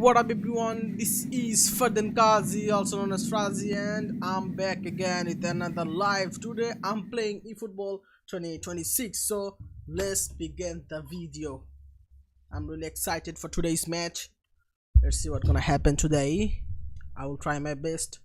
What up everyone, this is Frazi, also known as Frazi, and I'm back again with another live. Today I'm playing eFootball 2026, so let's begin the video. I'm really excited for today's match. Let's see what's gonna happen today. I will try my best.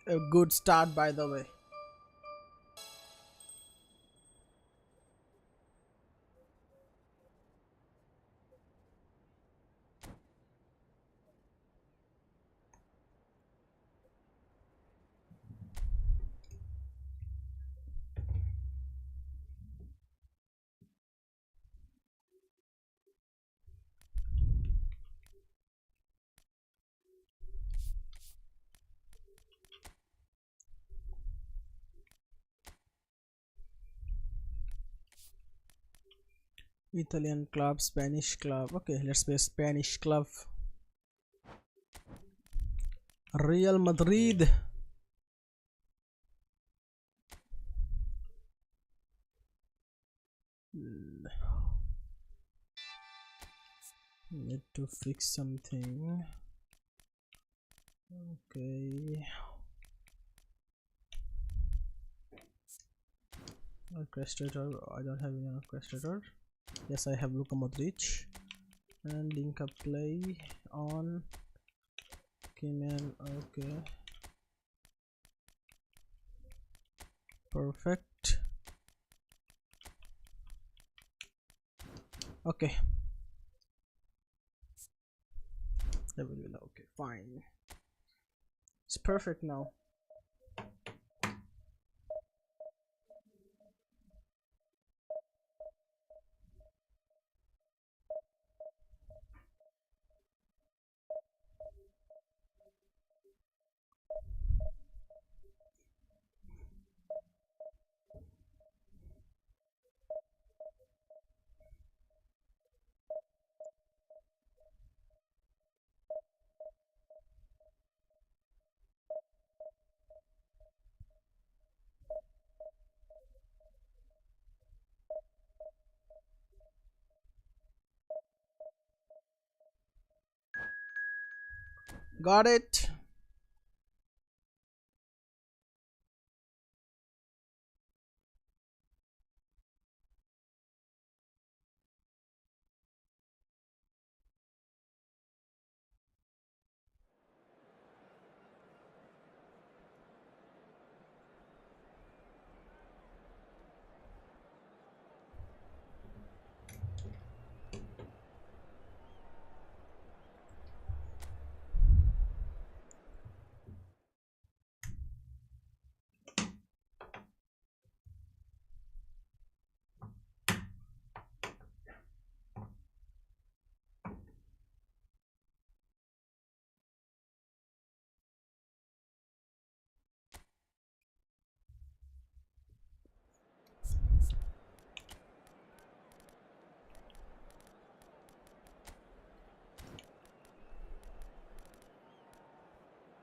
A good start, by the way. Italian club, Spanish club. Okay, let's play Spanish club. Real Madrid. Need to fix something. Okay. Orchestrator. I don't have any orchestrator. Yes, I have Luka Modric. And link up play on. Okay, man. Okay. Perfect. Okay. Okay, fine. It's perfect now. Got it.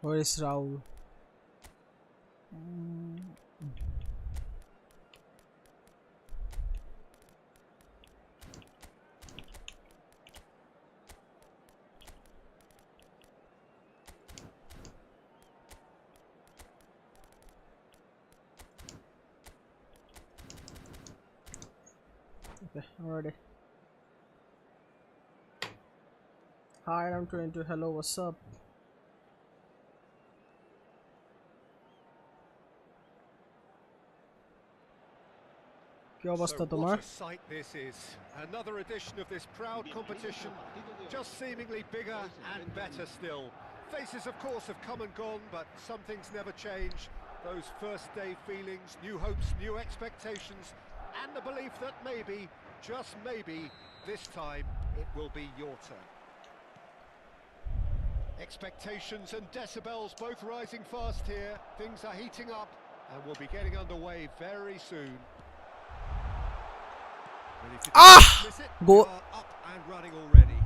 Where is Raul? Okay, I'm ready. Hi, I'm 22. Hello, what's up? So what a sight this is. Another edition of this proud competition, just seemingly bigger and better still. Faces, of course, have come and gone, but some things never change. Those first day feelings, new hopes, new expectations, and the belief that maybe, just maybe, This time, it will be your turn. Expectations and decibels both rising fast here. Things are heating up and we'll be getting underway very soon. Go. You are up and running already.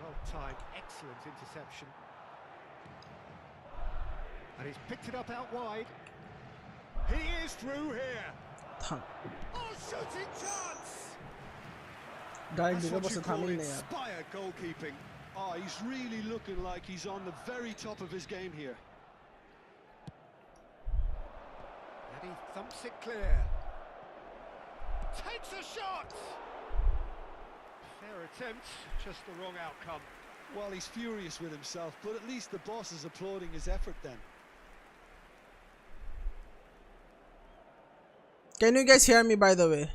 Well timed, excellent interception. And he's picked it up out wide. He is through here. Oh, shooting chance! That's That's what you call yaar. inspired goalkeeping. Oh, he's really looking like he's on the very top of his game here. And he thumps it clear. Takes a shot! Fair attempt, just the wrong outcome. Well, he's furious with himself, but at least the boss is applauding his effort then. Can you guys hear me, by the way?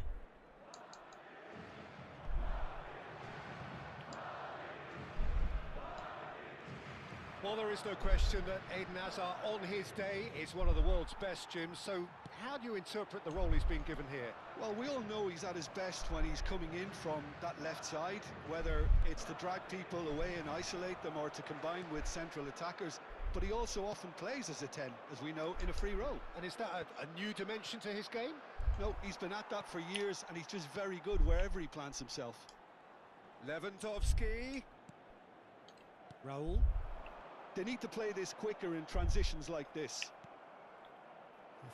Well, there is no question that Eden Hazard on his day is one of the world's best, Jim. So how do you interpret the role he's been given here? Well, we all know he's at his best when he's coming in from that left side, whether it's to drag people away and isolate them or to combine with central attackers. But he also often plays as a 10, as we know, in a free role. And is that a new dimension to his game? No, he's been at that for years and he's just very good wherever he plants himself. Lewandowski. Raul. They need to play this quicker in transitions like this.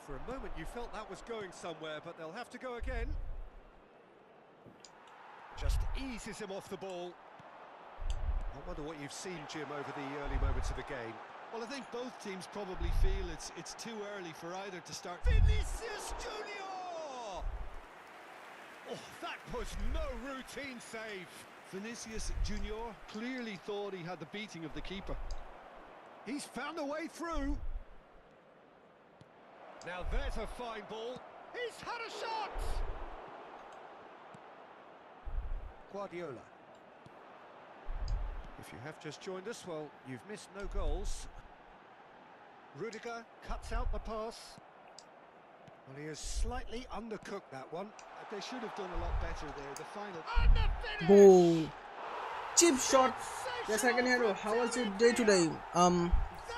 For a moment you felt that was going somewhere, but they'll have to go again. Just eases him off the ball. I wonder what you've seen, Jim, over the early moments of the game. Well, I think both teams probably feel it's too early for either to start. Vinicius Junior! Oh, that was no routine save. Vinicius Junior clearly thought he had the beating of the keeper. He's found a way through. Now there's a fine ball. He's had a shot! Guardiola. If you have just joined us, well, you've missed no goals. Rudiger cuts out the pass. Well, he has slightly undercooked that one. They should have done a lot better there. The final. And the finish! Goal. Cheap shot. Yes, I can hear you. How was your day today?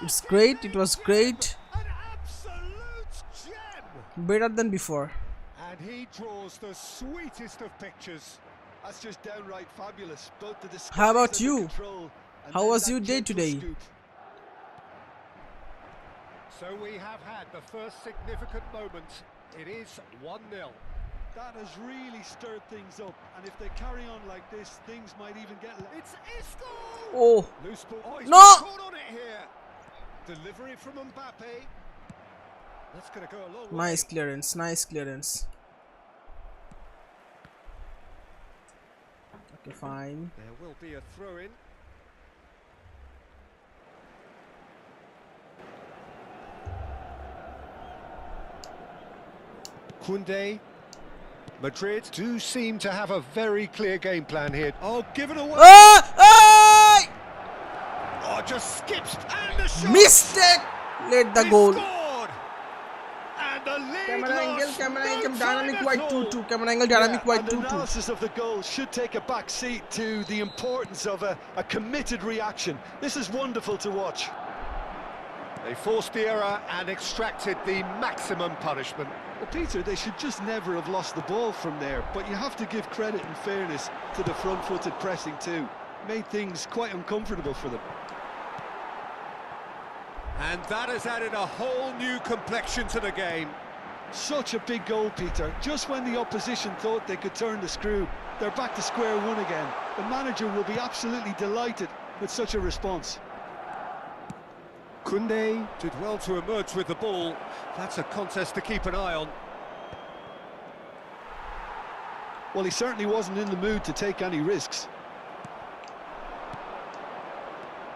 It's great. It was great. An absolute gem! Better than before. And he draws the sweetest of pictures. That's just downright fabulous. Both the disguise How about and the you? control, and How then was that your day gentle today? scoop. So we have had the first significant moment. It is 1-0. That has really stirred things up, and if they carry on like this, things might even get. It's Isco! Oh, Loose ball. Oh, he's no! caught on it here. Delivery from Mbappe. That's going to go a long way. nice clearance. Nice clearance. Okay, fine. There will be a throw-in. Koundé. Madrid do seem to have a very clear game plan here. Oh, give it away! Ah! Oh, just skips and the shot! Mistake! Let the He goal. scored! And the lead Camera angle, lost. dynamic No white time at 2-2. all. Camera angle, dynamic white and 2-2. analysis of the goal should take a back seat to the importance of a committed reaction. This is wonderful to watch. They forced the error and extracted the maximum punishment. Well, Peter, they should just never have lost the ball from there, but you have to give credit and fairness to the front-footed pressing too. Made things quite uncomfortable for them. And that has added a whole new complexion to the game. Such a big goal, Peter. Just when the opposition thought they could turn the screw, they're back to square one again. The manager will be absolutely delighted with such a response. Koundé did well to emerge with the ball. That's a contest to keep an eye on. Well, he certainly wasn't in the mood to take any risks.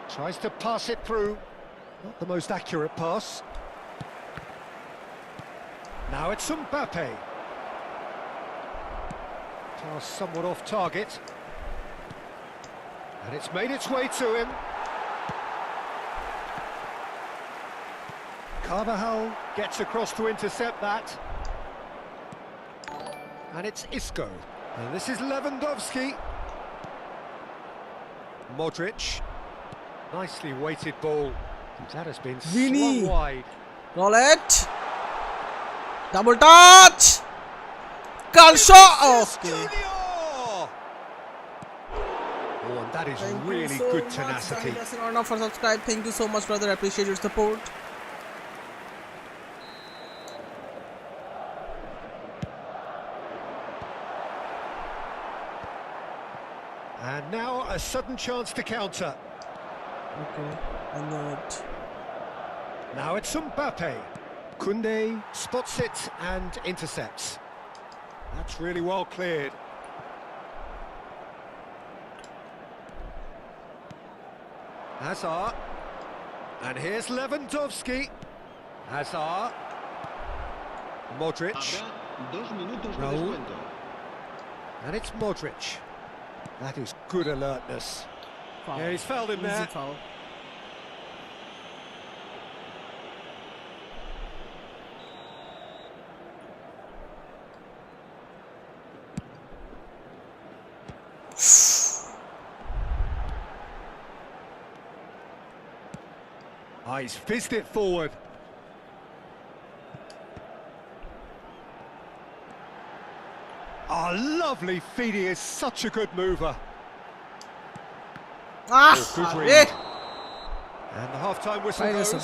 Tries to pass it through. Not the most accurate pass. Now it's Mbappe. Pass somewhat off target. And it's made its way to him. Carvajal gets across to intercept that. And it's Isco. And this is Lewandowski. Modric. Nicely weighted ball. That has been Vini. swung wide. Roll it. Double touch. Goal shot. Okay. Oh, and that is Thank really you so good much, tenacity. Arnav, for subscribe. Thank you so much, brother. I appreciate your support. And now a sudden chance to counter. Okay, I know it. Now it's Mbappe. Koundé spots it and intercepts. That's really well cleared. Hazard. And here's Lewandowski. Hazard. Modric. Raul. And it's Modric. That is good alertness. Foul. Yeah, he's fouled him Easy there. foul. Ah, he's fizzed it forward. Ah, lovely feed. He is such a good mover. Oh, good read. And the half-time whistle goes.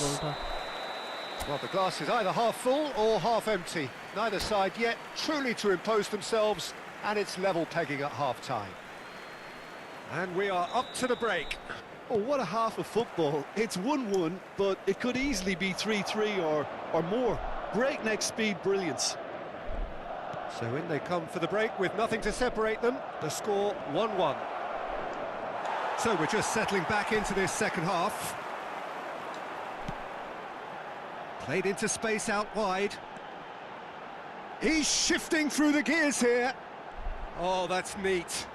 Well, the glass is either half full or half empty. Neither side yet truly to impose themselves, and it's level pegging at half-time. And we are up to the break. Oh, what a half of football. It's 1-1, but it could easily be 3-3 or more. Breakneck speed brilliance. So in they come for the break with nothing to separate them. The score 1-1. So we're just settling back into this second half. Played into space out wide. He's shifting through the gears here. Oh, that's neat.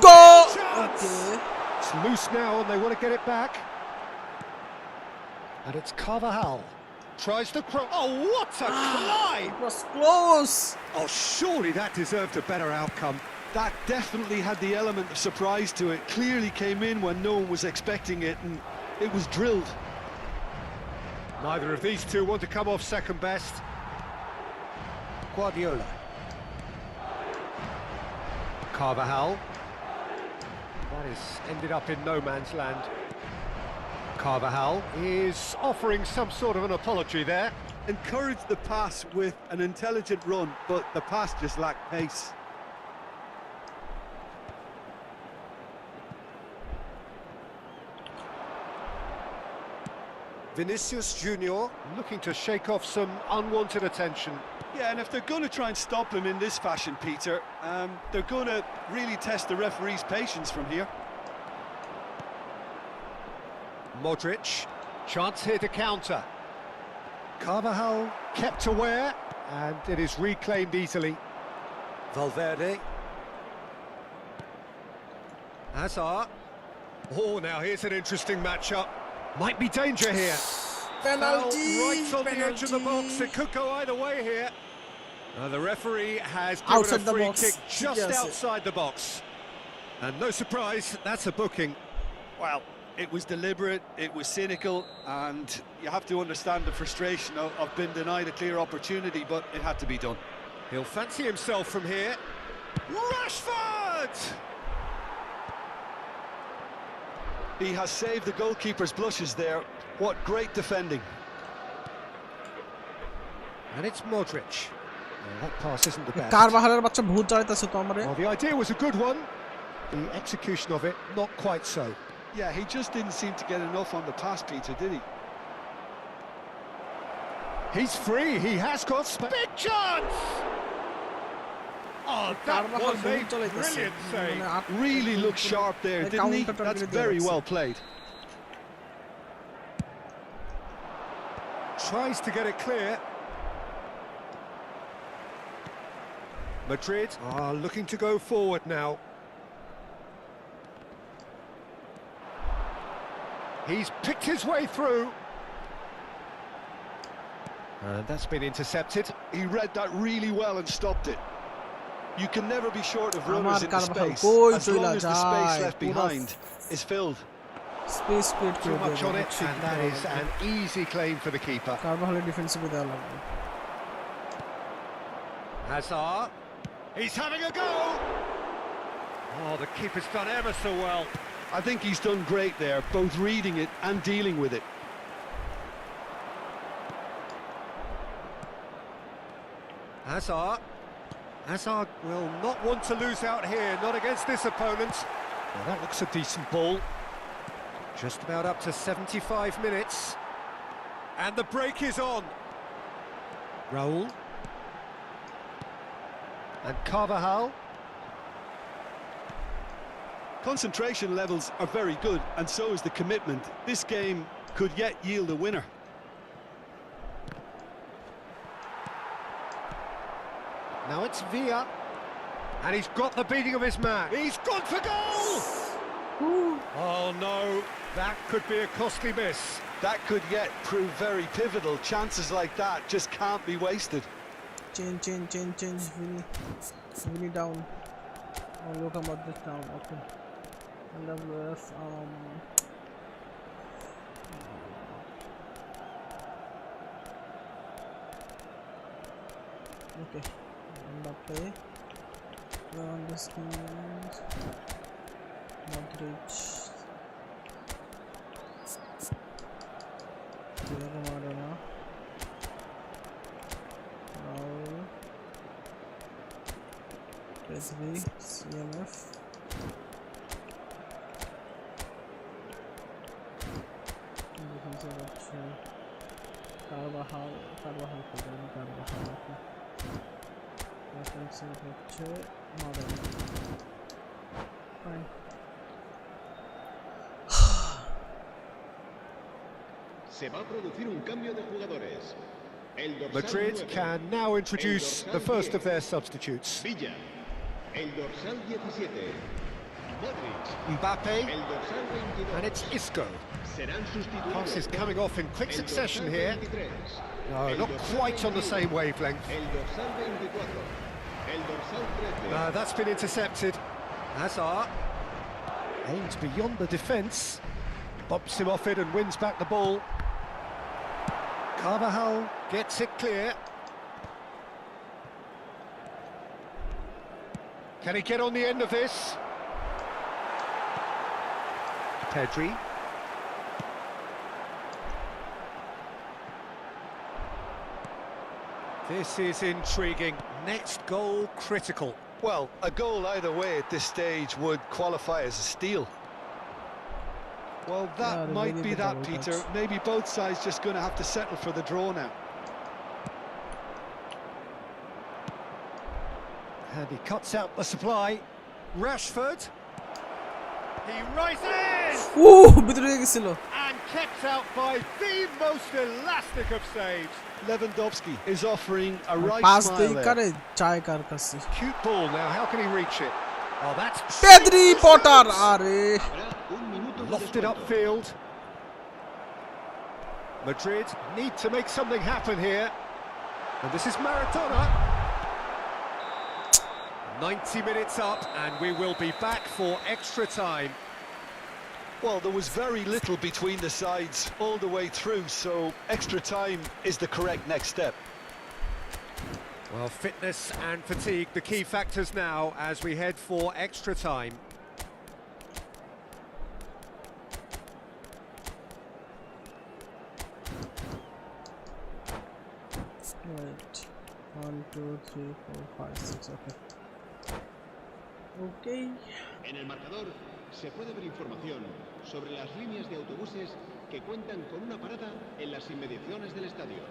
Go! Chance! Okay. It's loose now and they want to get it back. And it's Carvajal. Tries to cross. Oh, what a climb! It was close. Oh, surely that deserved a better outcome. That definitely had the element of surprise to it. Clearly came in when no one was expecting it, and it was drilled. Neither of these two want to come off second best. Guardiola. Carvajal. That has ended up in no man's land. Carvajal is offering some sort of an apology there. Encouraged the pass with an intelligent run, but the pass just lacked pace. Vinicius Junior looking to shake off some unwanted attention. Yeah, and if they're going to try and stop him in this fashion, Peter, they're going to really test the referee's patience from here. Modric, chance here to counter. Carvajal kept aware, and it is reclaimed easily. Valverde. Hazard. Oh, now here's an interesting matchup. Might be danger here. Penalty. Foul right on the edge of the box. It could go either way here. The referee has given Outside a the free box. kick just Yes. outside the box. And no surprise, that's a booking. Well, it was deliberate, it was cynical, and you have to understand the frustration of being denied a clear opportunity, but it had to be done. He'll fancy himself from here. Rashford! He has saved the goalkeeper's blushes there. What great defending. And it's Modric. That pass isn't the best. কারবাহারের বাচ্চা ভূত চাইতেছে তো আমারে Well, the idea was a good one. The execution of it, not quite so. Yeah, he just didn't seem to get enough on the pass, Peter, did he? He's free, he has got big chance! Oh, that was a brilliant save. Really looked sharp there, didn't he? That's very well played. Tries to get it clear. Madrid are looking to go forward now. He's picked his way through. That's been intercepted. He read that really well and stopped it. You can never be short of runners into space, koi as long as the chila space jai, left pura behind is filled. space create Too kore much diya on tha, it, and that is an easy claim for the keeper. Carvajal defensive with alag. Hazard. He's having a go! Oh, the keeper's done ever so well. I think he's done great there, both reading it and dealing with it. Hazard. Hazard will not want to lose out here, not against this opponent. Well, that looks a decent ball. Just about up to 75 minutes. And the break is on. Raul. And Carvajal. Concentration levels are very good, and so is the commitment. This game could yet yield a winner. Now it's Villa. And he's got the beating of his man. He's gone for goal! Oh no, that could be a costly miss. That could yet prove very pivotal. Chances like that just can't be wasted. Change. Vinny down. Oh, look about this down. Okay. LWF. Okay. Mbappe. On the screens. Modric. Diego Maradona. Raul. Frazi. CMF. Defensive option. Carvajal. Defensive option. Maradona. Fine. Se va a producir un cambio de jugadores. El dorsal Madrid 9, can now introduce the first of their substitutes. Villa. El dorsal 17. Modric. Mbappe, El dorsal 22. and it's Isco. Serán sustituidos. Pass is coming off in quick El succession dorsal here. 23. No, El not dorsal quite on the 21. same wavelength. El dorsal 24. El dorsal 13. No, that's been intercepted. Hazard aims beyond the defence, bumps him off it and wins back the ball. Carvajal gets it clear. Can he get on the end of this? Pedri. This is intriguing. Next goal critical. Well, a goal either way at this stage would qualify as a steal. Well, that Yeah, might really be good that, double Peter. touch. Maybe both sides just going to have to settle for the draw now. And he cuts out the supply. Rashford. He rises! ভিতরে গেছিল And kept out by the most elastic of saves. Lewandowski is offering a right pass smile দেই there. করে চায় কার কাছে Cute ball now, how can he reach it? Oh, that's Pedri Potter আরে Habrá un minuto de lofted descuento. upfield. Madrid need to make something happen here. And this is Maradona. 90 minutes up, and we will be back for extra time. Well, there was very little between the sides all the way through, so extra time is the correct next step. Well, fitness and fatigue, the key factors now as we head for extra time. Wait. 1 2 3 4 5 6 okay. Okay. En el marcador se puede ver información sobre las líneas de autobuses que cuentan con una parada en las inmediaciones del estadio.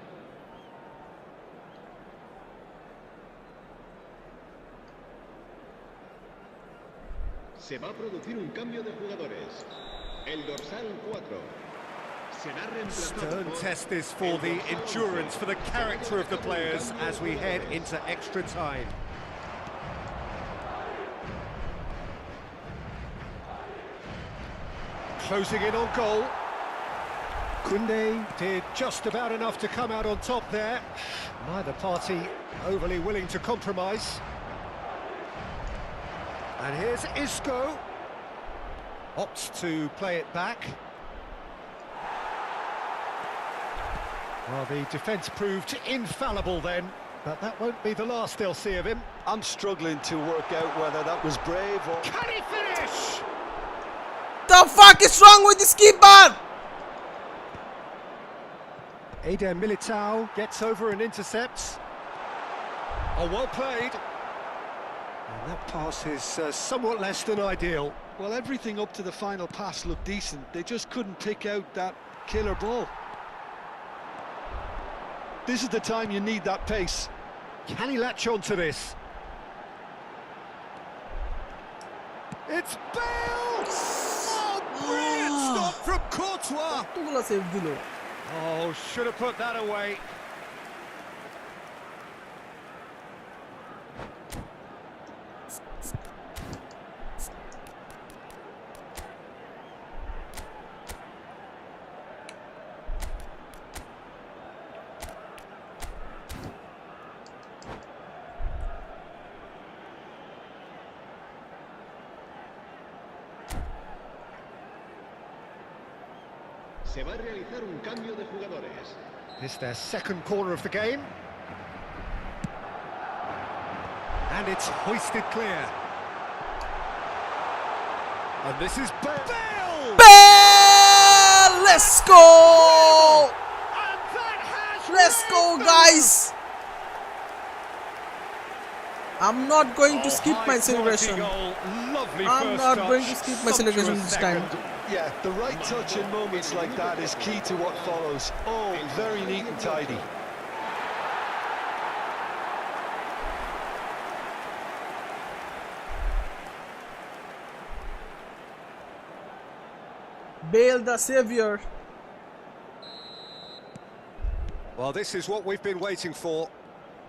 Se va a producir un cambio de jugadores. El dorsal 4 será reemplazado Stern por test this for the endurance, for the character of the players as we head into extra time. Closing in on goal. Kunde did just about enough to come out on top there. Neither party overly willing to compromise. And here's Isco. Opts to play it back. Well, the defence proved infallible then, but that won't be the last they'll see of him. I'm struggling to work out whether that was brave or... Can he finish? The fuck is wrong with this keeper? Eder Militao gets over and intercepts. Oh, well played. And that pass is somewhat less than ideal. Well, everything up to the final pass looked decent. They just couldn't pick out that killer ball. This is the time you need that pace. Can he latch on to this? It's Bale! Oh, brilliant stop from Courtois! কতগুলো save দিল Oh, should have put that away. Se va a realizar un cambio de jugadores. It's their second corner of the game. And it's hoisted clear. And this is Bale! Bale! Let's go! And that has Let's go, raised them. guys! I'm not going to Oh, skip my high-quality celebration. goal. Lovely I'm first not touch. going to skip my celebration Sumptuous this time. second. Yeah, the right touch in moments like that is key to what follows. Oh, very neat and tidy. Bale the savior. Well, this is what we've been waiting for.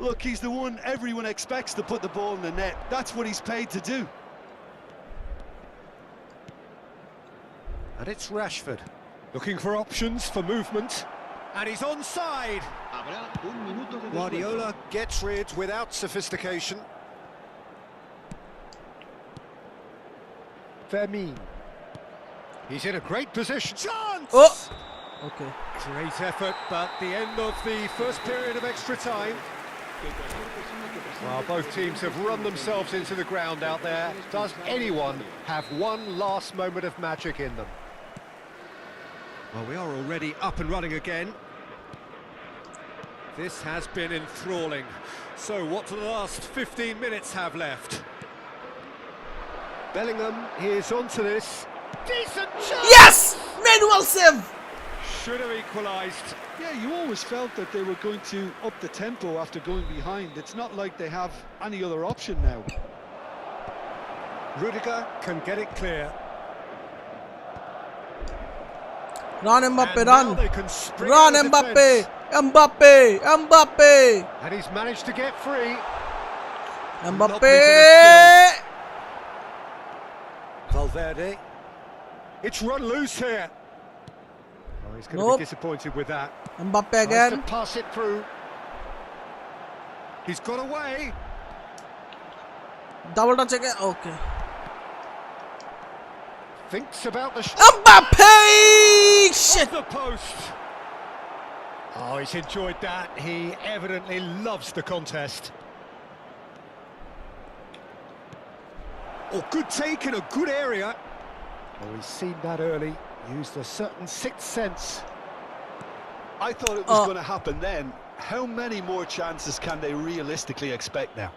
Look, he's the one everyone expects to put the ball in the net. That's what he's paid to do. And it's Rashford, looking for options for movement. And he's onside. Habrá un minuto de Guardiola gets rid without sophistication. Fermin. He's in a great position. Chance! Oh! Okay. Great effort, but the end of the first period of extra time. Well, both teams have run themselves into the ground out there. Does anyone have one last moment of magic in them? Well, we are already up and running again. This has been enthralling. So, what do the last 15 minutes have left? Bellingham is onto this. Decent chance! Yes! Manual save! Should have equalised. Yeah, you always felt that they were going to up the tempo after going behind. It's not like they have any other option now. Rudiger can get it clear. Run Mbappe, And now run! they can spring Run out of Mbappe! defence. Mbappe! Mbappe! And he's managed to get free. Mbappe! Valverde. It's run loose here. Oh, he's going to Nope. be disappointed with that. Mbappe Tries to again. pass it through. He's got away. Double touch again. Okay. Thinks about the Mbappe! Shit! the post. Oh, he's enjoyed that. He evidently loves the contest. Oh, good take in a good area. Oh, he's seen that early. Used a certain sixth sense. I thought it was going to happen then. How many more chances can they realistically expect now?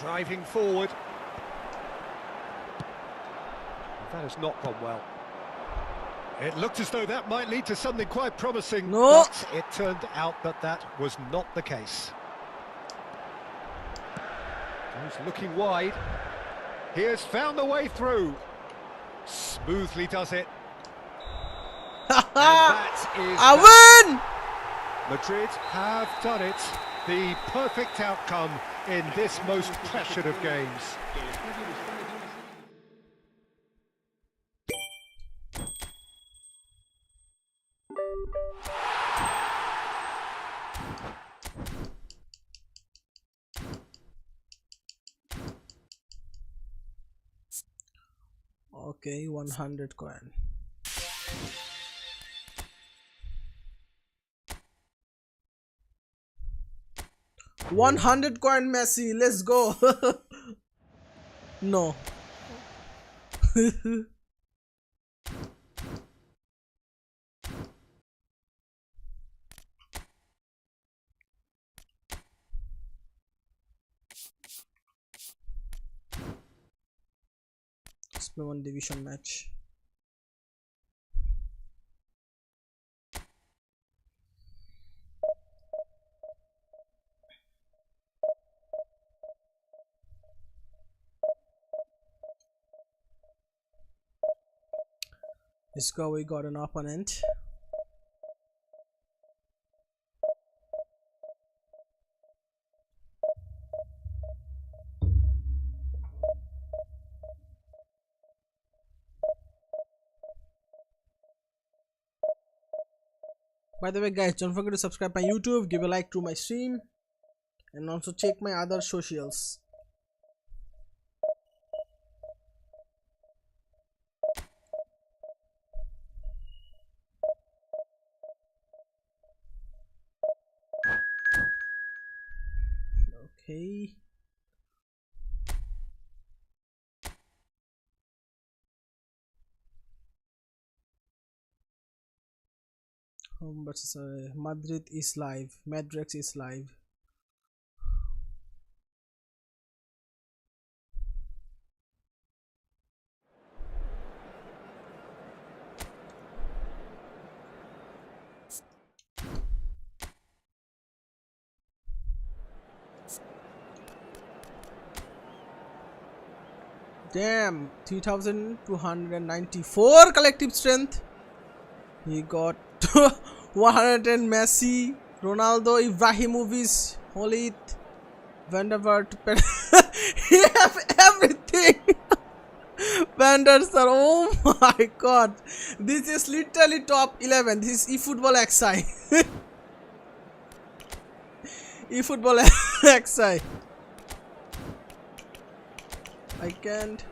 Driving forward. That has not gone well. It looked as though that might lead to something quite promising, No. but it turned out that that was not the case. He's looking wide. He has found the way through. Smoothly does it. And that is I win! Madrid have done it. The perfect outcome in this most pressured of games. Okay, 100 coin. $100 coin Messi, let's go. No. Let's play one division match. Let's go, we got an opponent. By the way guys, don't forget to subscribe my YouTube, give a like to my stream, and also check my other socials. Okay. But Madrid is live. Madrex is live. Damn, 3294 collective strength. He got 110 Messi, Ronaldo, Ibrahimovic, Holit, Van der Vaart. He have everything. Van der Sar, oh my god. This is literally top 11. This is eFootball XI. eFootball XI. I can't.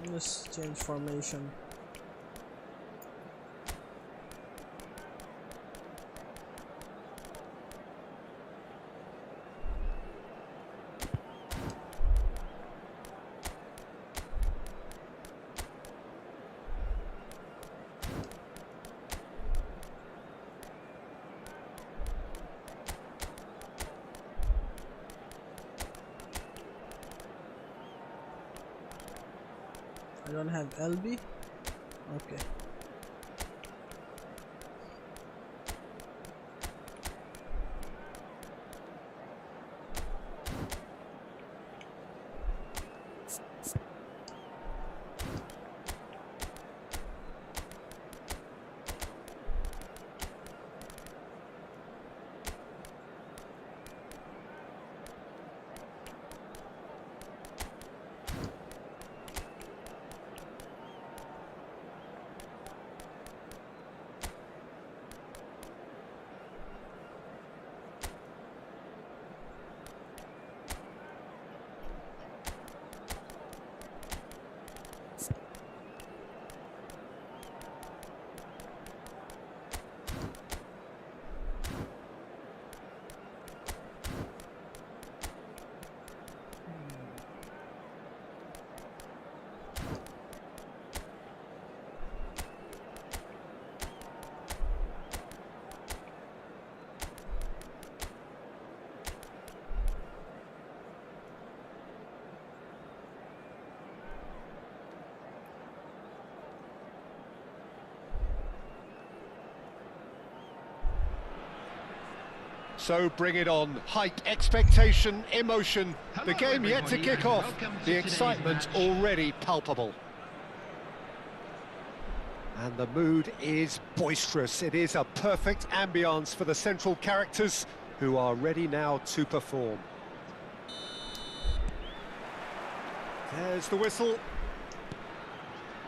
Let's change formation. I don't have LB. Okay. So bring it on. Hype, expectation, emotion. The game yet to kick off. The excitement already palpable. And the mood is boisterous. It is a perfect ambience for the central characters who are ready now to perform. There's the whistle.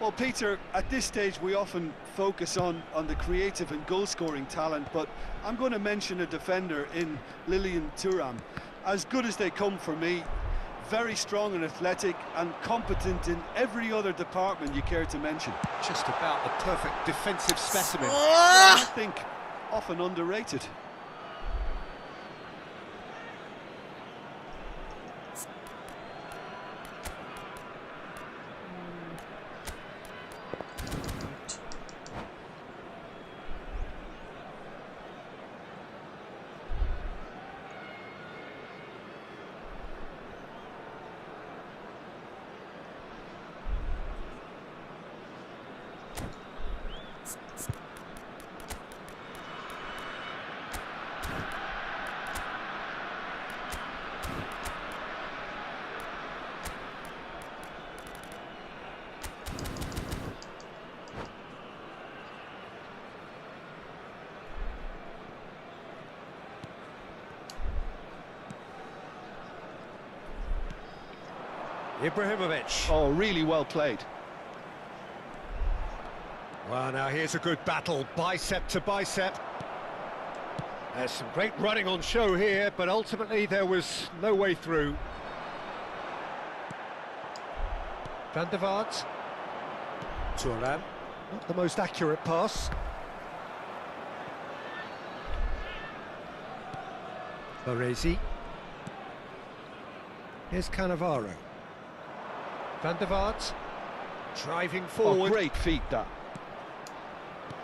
Well, Peter, at this stage we often focus on the creative and goal-scoring talent, but I'm going to mention a defender in Lilian Thuram. As good as they come for me, very strong and athletic and competent in every other department you care to mention. Just about the perfect defensive specimen. I think often underrated. Ibrahimovic. Oh, really well played. Well, now here's a good battle, bicep to bicep. There's some great running on show here, but ultimately there was no way through. Van der Vaart. Thuram. Not the most accurate pass. Frazi. Here's Cannavaro. Van der Vaart. Driving forward. Oh, great feet, that.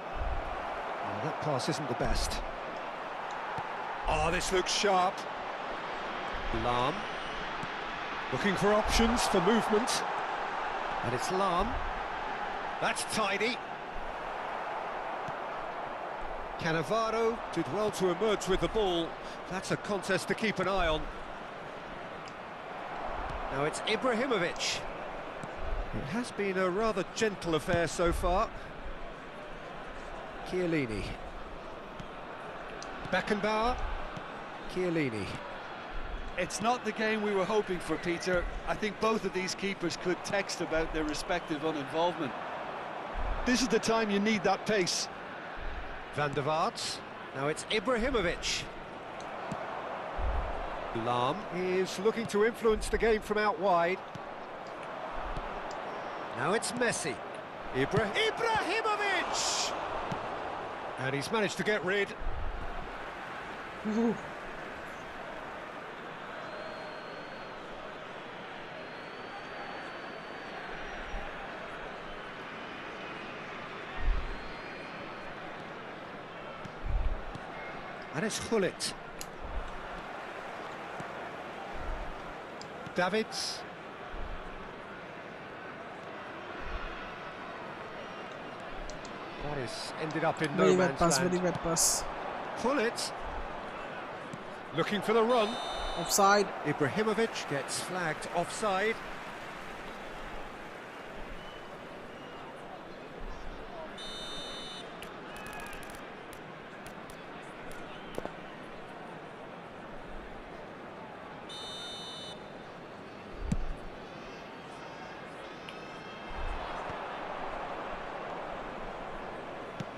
Oh, that pass isn't the best. Oh, this looks sharp. Lahm. Looking for options for movement. And it's Lahm. That's tidy. Cannavaro did well to emerge with the ball. That's a contest to keep an eye on. Now it's Ibrahimovic. It has been a rather gentle affair so far. Chiellini. Beckenbauer. Chiellini. It's not the game we were hoping for, Peter. I think both of these keepers could text about their respective uninvolvement. This is the time you need that pace. Van der Vaart. Now it's Ibrahimovic. Lahm is looking to influence the game from out wide. Now it's Messi. Ibrahimovic! And he's managed to get rid. Ooh. And it's Gullit. Davids. That is ended up in no Very bad man's pass, land. very bad pass. Gullit. Looking for the run. Offside. Ibrahimovic gets flagged offside.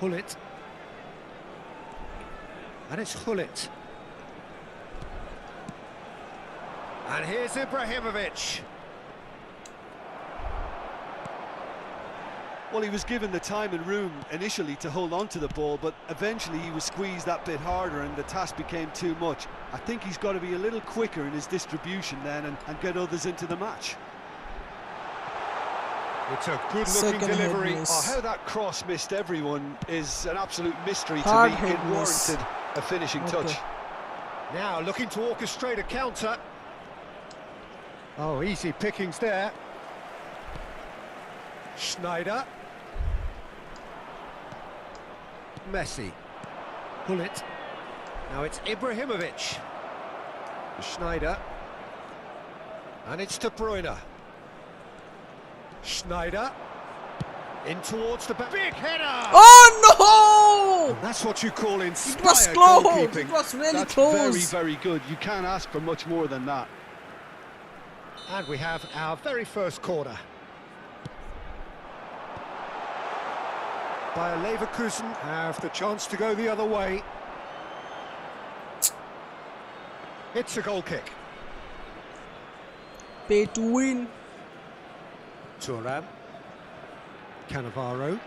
Gullit. And it's Gullit. And here's Ibrahimovic. Well, he was given the time and room initially to hold on to the ball, but eventually he was squeezed that bit harder and the task became too much. I think he's got to be a little quicker in his distribution then and get others into the match. It's a good-looking Second delivery. head miss. Oh, how that cross missed everyone is an absolute mystery to Hard me. hit It miss. warranted a finishing Okay. touch. Now looking to orchestrate a counter. Oh, easy pickings there. Schneider. Messi. Gullit. Now it's Ibrahimovic. Schneider. And it's De Bruyne. Schneider. In towards the back. Big header! Oh no! That's what you call It was inspired close. goalkeeping. It was really That's close. very, very good. You can't ask for much more than that. And we have our very first corner. Bayer Leverkusen have the chance to go the other way. It's a goal kick. Pay to win. Thuram. Cannavaro.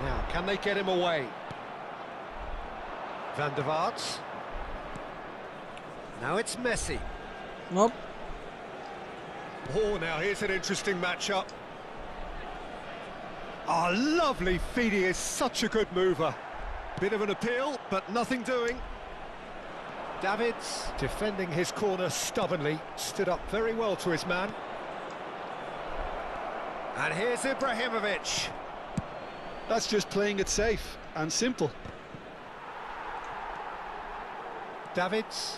Now, can they get him away? Van der Vaart. Now it's Messi. Nope. Oh, now here's an interesting matchup. Oh, lovely feed. He is such a good mover. Bit of an appeal, but nothing doing. Davids defending his corner stubbornly. Stood up very well to his man. And here's Ibrahimovic. That's just playing it safe and simple. Davids.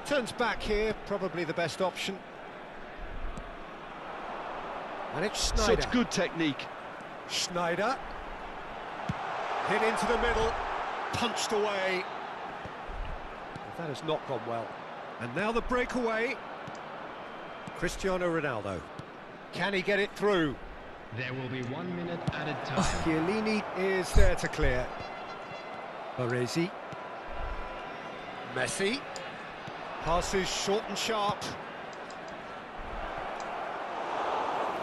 Turns back here, probably the best option. And it's Schneider. Such good technique. Schneider. Hit into the middle. Punched away. That has not gone well. And now the breakaway. Cristiano Ronaldo. Can he get it through? There will be 1 minute added time. Chiellini is there to clear. Frazi. Messi. Passes short and sharp.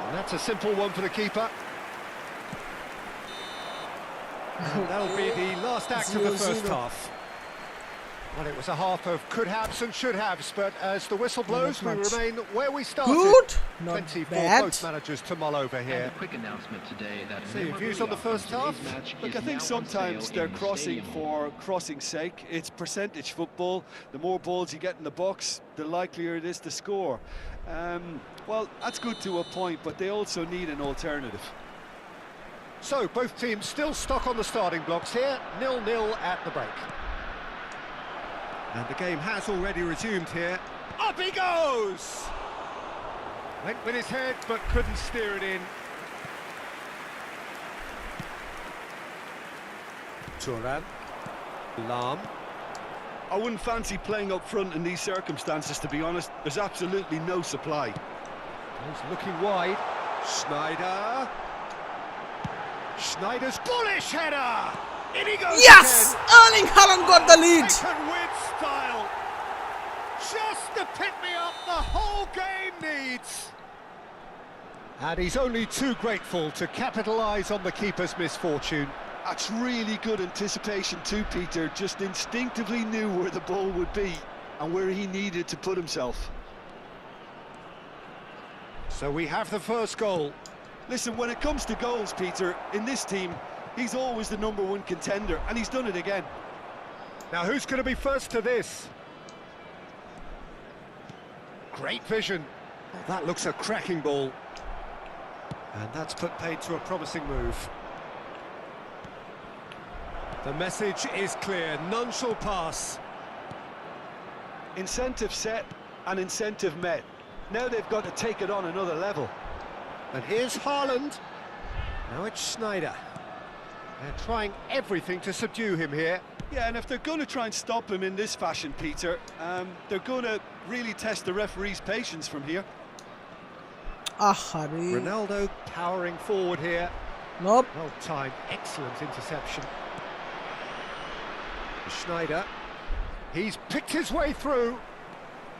And that's a simple one for the keeper. And that'll be the last act of the first half. Well, it was a half of could-haves and should-haves, but as the whistle blows, we remain where we started. Good, not Plenty for bad. both managers to mull over here. And a quick announcement today that So your views on the first half? Look, I think sometimes they're crossing for crossing's sake. It's percentage football. The more balls you get in the box, the likelier it is to score. Well, that's good to a point, but they also need an alternative. So both teams still stuck on the starting blocks here, 0-0 at the break. And the game has already resumed here. Up he goes! Went with his head, but couldn't steer it in. Thuram. Lahm. I wouldn't fancy playing up front in these circumstances, to be honest. There's absolutely no supply. He's looking wide. Schneider. Schneider's bullish header! In he goes Yes! again. Erling Haaland got the lead. Taken with style. Just to pick me up the whole game needs. And he's only too grateful to capitalise on the keeper's misfortune. That's really good anticipation too, Peter. Just instinctively knew where the ball would be and where he needed to put himself. So we have the first goal. Listen, when it comes to goals, Peter, in this team, he's always the #1 contender, and he's done it again. Now who's going to be first to this? Great vision. Oh, that looks a cracking ball. And that's put paid to a promising move. The message is clear, none shall pass. Incentive set and incentive met. Now they've got to take it on another level. And here's Haaland. Now it's Schneider. They're trying everything to subdue him here. Yeah, and if they're going to try and stop him in this fashion, Peter, they're going to really test the referee's patience from here. Harry. Ronaldo powering forward here. Nope. Well timed, excellent interception. Schneider. He's picked his way through.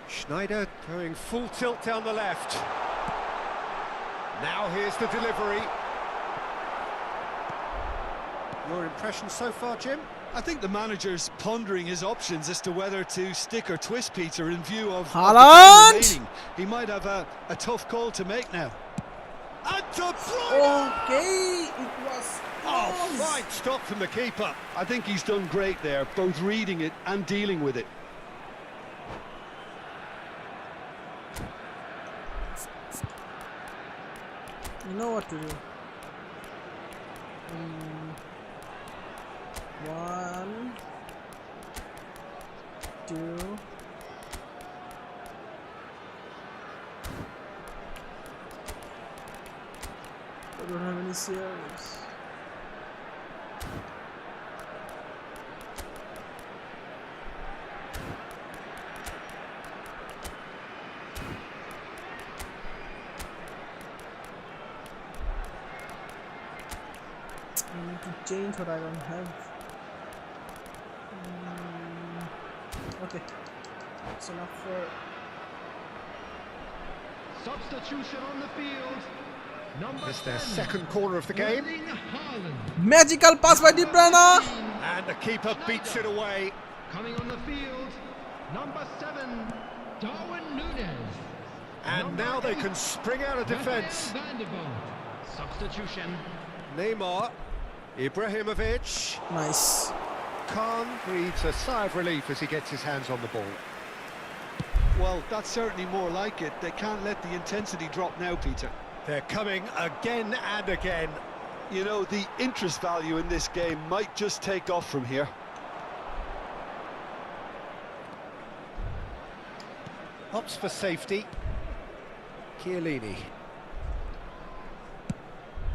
Schneider going full tilt down the left. Now here's the delivery. Your impression so far, Jim? I think the manager's pondering his options as to whether to stick or twist, Peter, in view of Haaland! the time remaining. He might have a tough call to make now. And De Bruyne! Okay, it was. Oh, fine stop from the keeper. I think he's done great there, both reading it and dealing with it. You know what to do. 1, 2. I don't have any CRs. change, but I don't have. Okay, that's enough for. Substitution on the field. It's their second corner of the game. Magical pass by De Bruyne. And the keeper beats it away. Coming on the field, number 7, Darwin Núñez. And now they can spring out of defence. Substitution. Neymar, Ibrahimovic. Nice. Khan breathes a sigh of relief as he gets his hands on the ball. Well, that's certainly more like it. They can't let the intensity drop now, Peter. They're coming again and again. You know, the interest value in this game might just take off from here. Opts for safety. Chiellini.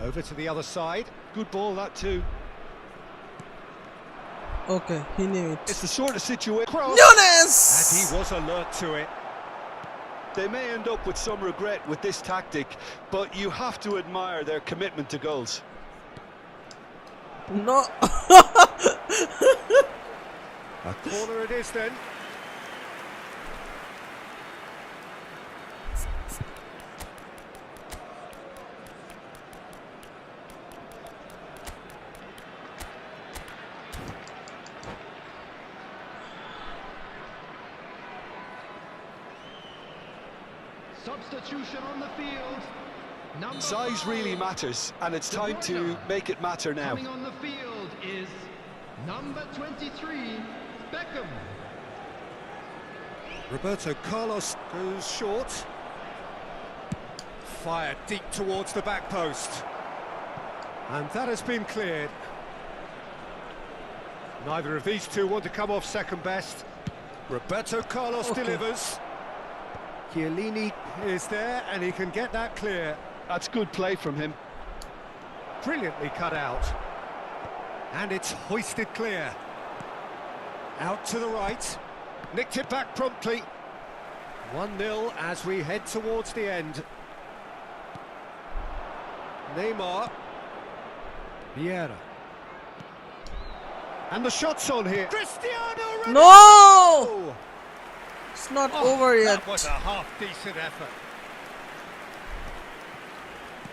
Over to the other side. Good ball, that too. Okay, he knew it. It's the sort of situation. Núñez! And he was alert to it. They may end up with some regret with this tactic, but you have to admire their commitment to goals. No. A corner it is then. Substitution on the field. Number Size 5, really matters, and it's De time to Bruyne. make it matter now. Coming on the field is number 23, Beckham. Roberto Carlos goes short. Fired deep towards the back post. And that has been cleared. Neither of these two want to come off second best. Roberto Carlos delivers. Chiellini is there and he can get that clear. That's good play from him. Brilliantly cut out. And it's hoisted clear. Out to the right. Nicked it back promptly. 1-0 as we head towards the end. Neymar. Vieira. And the shot's on here. Cristiano Ronaldo! No! It's not over yet. That was a half-decent effort.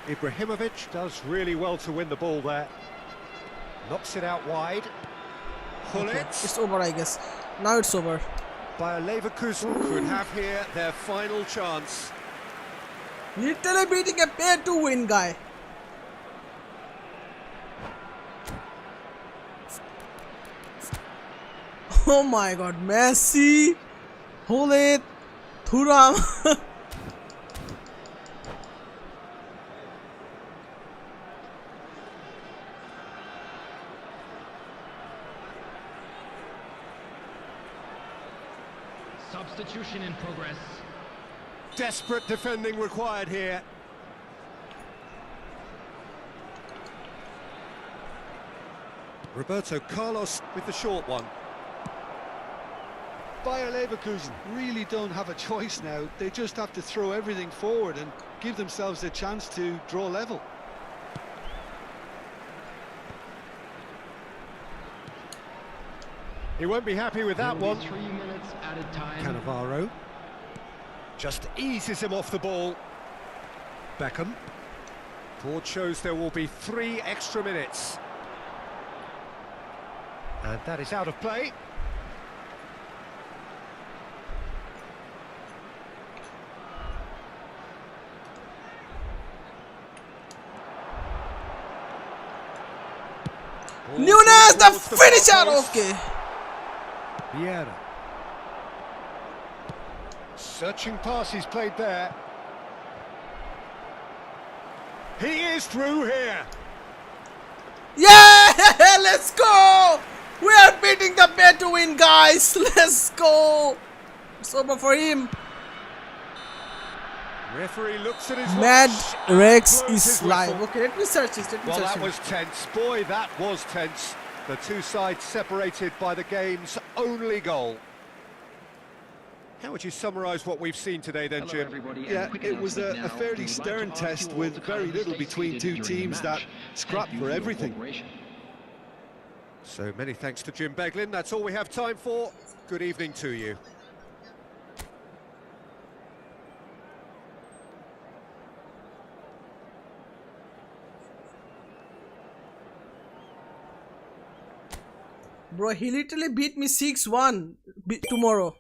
Ibrahimovic does really well to win the ball there. Knocks it out wide. Okay, it's over, I guess. Now it's over. Bayer Leverkusen could have here their final chance. Literally beating a pay-to-win guy. Oh my God, Messi, hold it, Thuram. Substitution in progress. Desperate defending required here. Roberto Carlos with the short one. Bayer Leverkusen really don't have a choice now. They just have to throw everything forward and give themselves a chance to draw level. He won't be happy with that one. 3 minutes at a time. Cannavaro just eases him off the ball. Beckham. Board shows there will be 3 extra minutes. And that is out of play. Núñez, the finisher. Okay. Vieira. Searching pass he's played there. He is through here. Yeah, let's go. We are beating the pay-to-win guys. Let's go. It's over for him. Referee looks at his Mad watch. Rex blows is his live. whistle. Okay, let me search this. Well, that was tense. Boy, that was tense. The two sides separated by the game's only goal. How would you summarise what we've seen today then, Jim? Yeah, it was a fairly stern test with very little between two teams that scrapped for everything. So many thanks to Jim Beglin. That's all we have time for. Good evening to you. Bro, he literally beat me 6-1 tomorrow.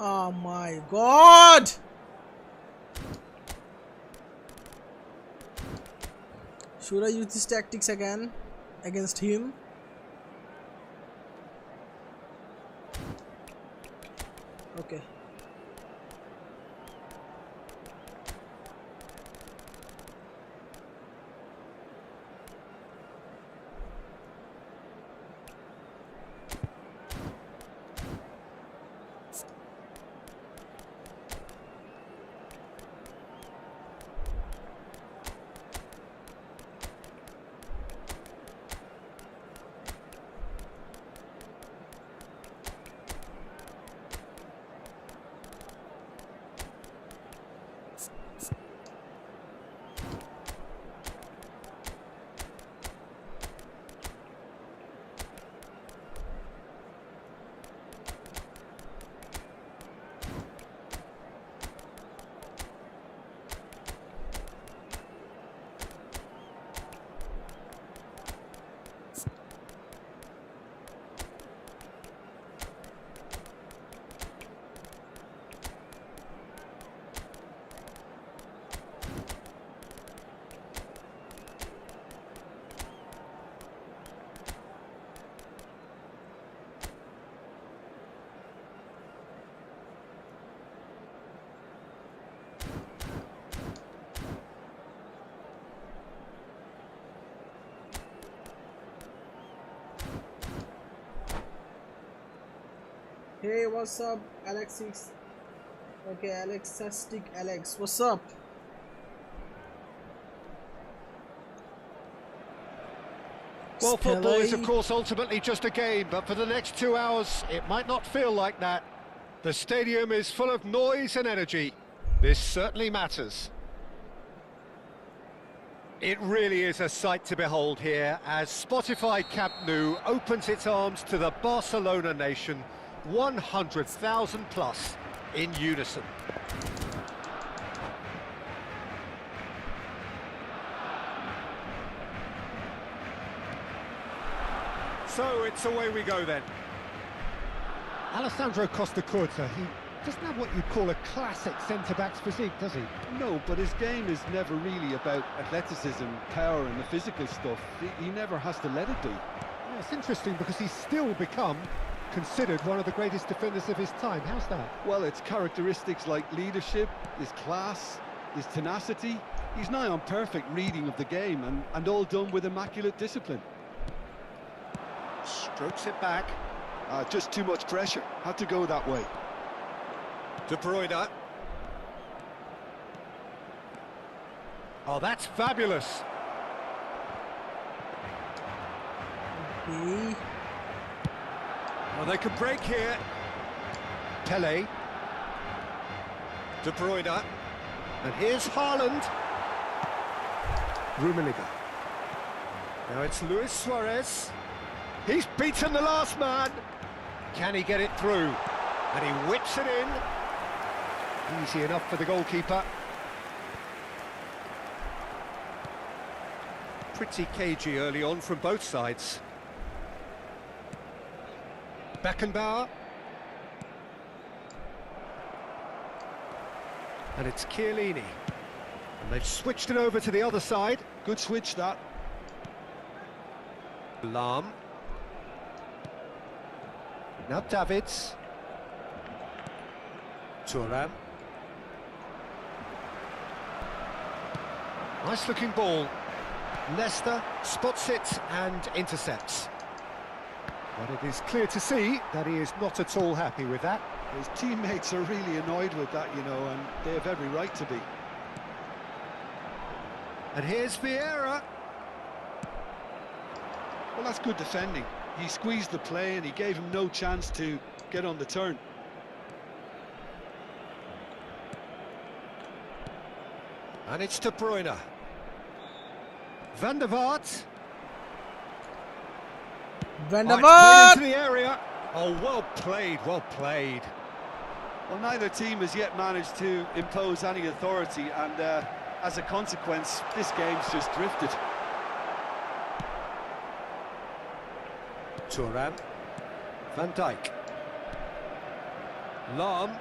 Oh my god! Should I use these tactics again against him? Okay. Hey, what's up, Alexis? Okay, Alexastic Alex, what's up? Well, football is, of Stella. course, ultimately just a game, but for the next 2 hours, it might not feel like that. The stadium is full of noise and energy. This certainly matters. It really is a sight to behold here as Spotify Camp Nou opens its arms to the Barcelona nation, 100,000 plus in unison. So it's away we go then. Alessandro Costa Curta, he doesn't have what you'd call a classic centre-back's physique, does he? No, but his game is never really about athleticism, power and the physical stuff. He never has to let it be. Yeah, it's interesting because he's still become considered one of the greatest defenders of his time. How's that? Well, it's characteristics like leadership, his class, his tenacity. He's nigh on perfect reading of the game and all done with immaculate discipline. Strokes it back. Just too much pressure. Had to go that way. De Bruyne. Oh, that's fabulous. Okay. Well, they could break here. Pele. De Bruyne. And here's Haaland. Rummenigge. Now it's Luis Suarez. He's beaten the last man. Can he get it through? And he whips it in. Easy enough for the goalkeeper. Pretty cagey early on from both sides. Beckenbauer. And it's Chiellini. And they've switched it over to the other side. Good switch, that. Lahm. Now Davids. Thuram. Nice looking ball. Leicester spots it and intercepts. But it is clear to see that he is not at all happy with that. His teammates are really annoyed with that, you know, and they have every right to be. And here's Vieira. Well, that's good defending. He squeezed the play and he gave him no chance to get on the turn. And it's De Bruyne. Van der Vaart. Van der Right, Vaart! into the area. Oh, well played, well played. Well, neither team has yet managed to impose any authority, and as a consequence, this game's just drifted. Thuram. Van Dijk. Lahm.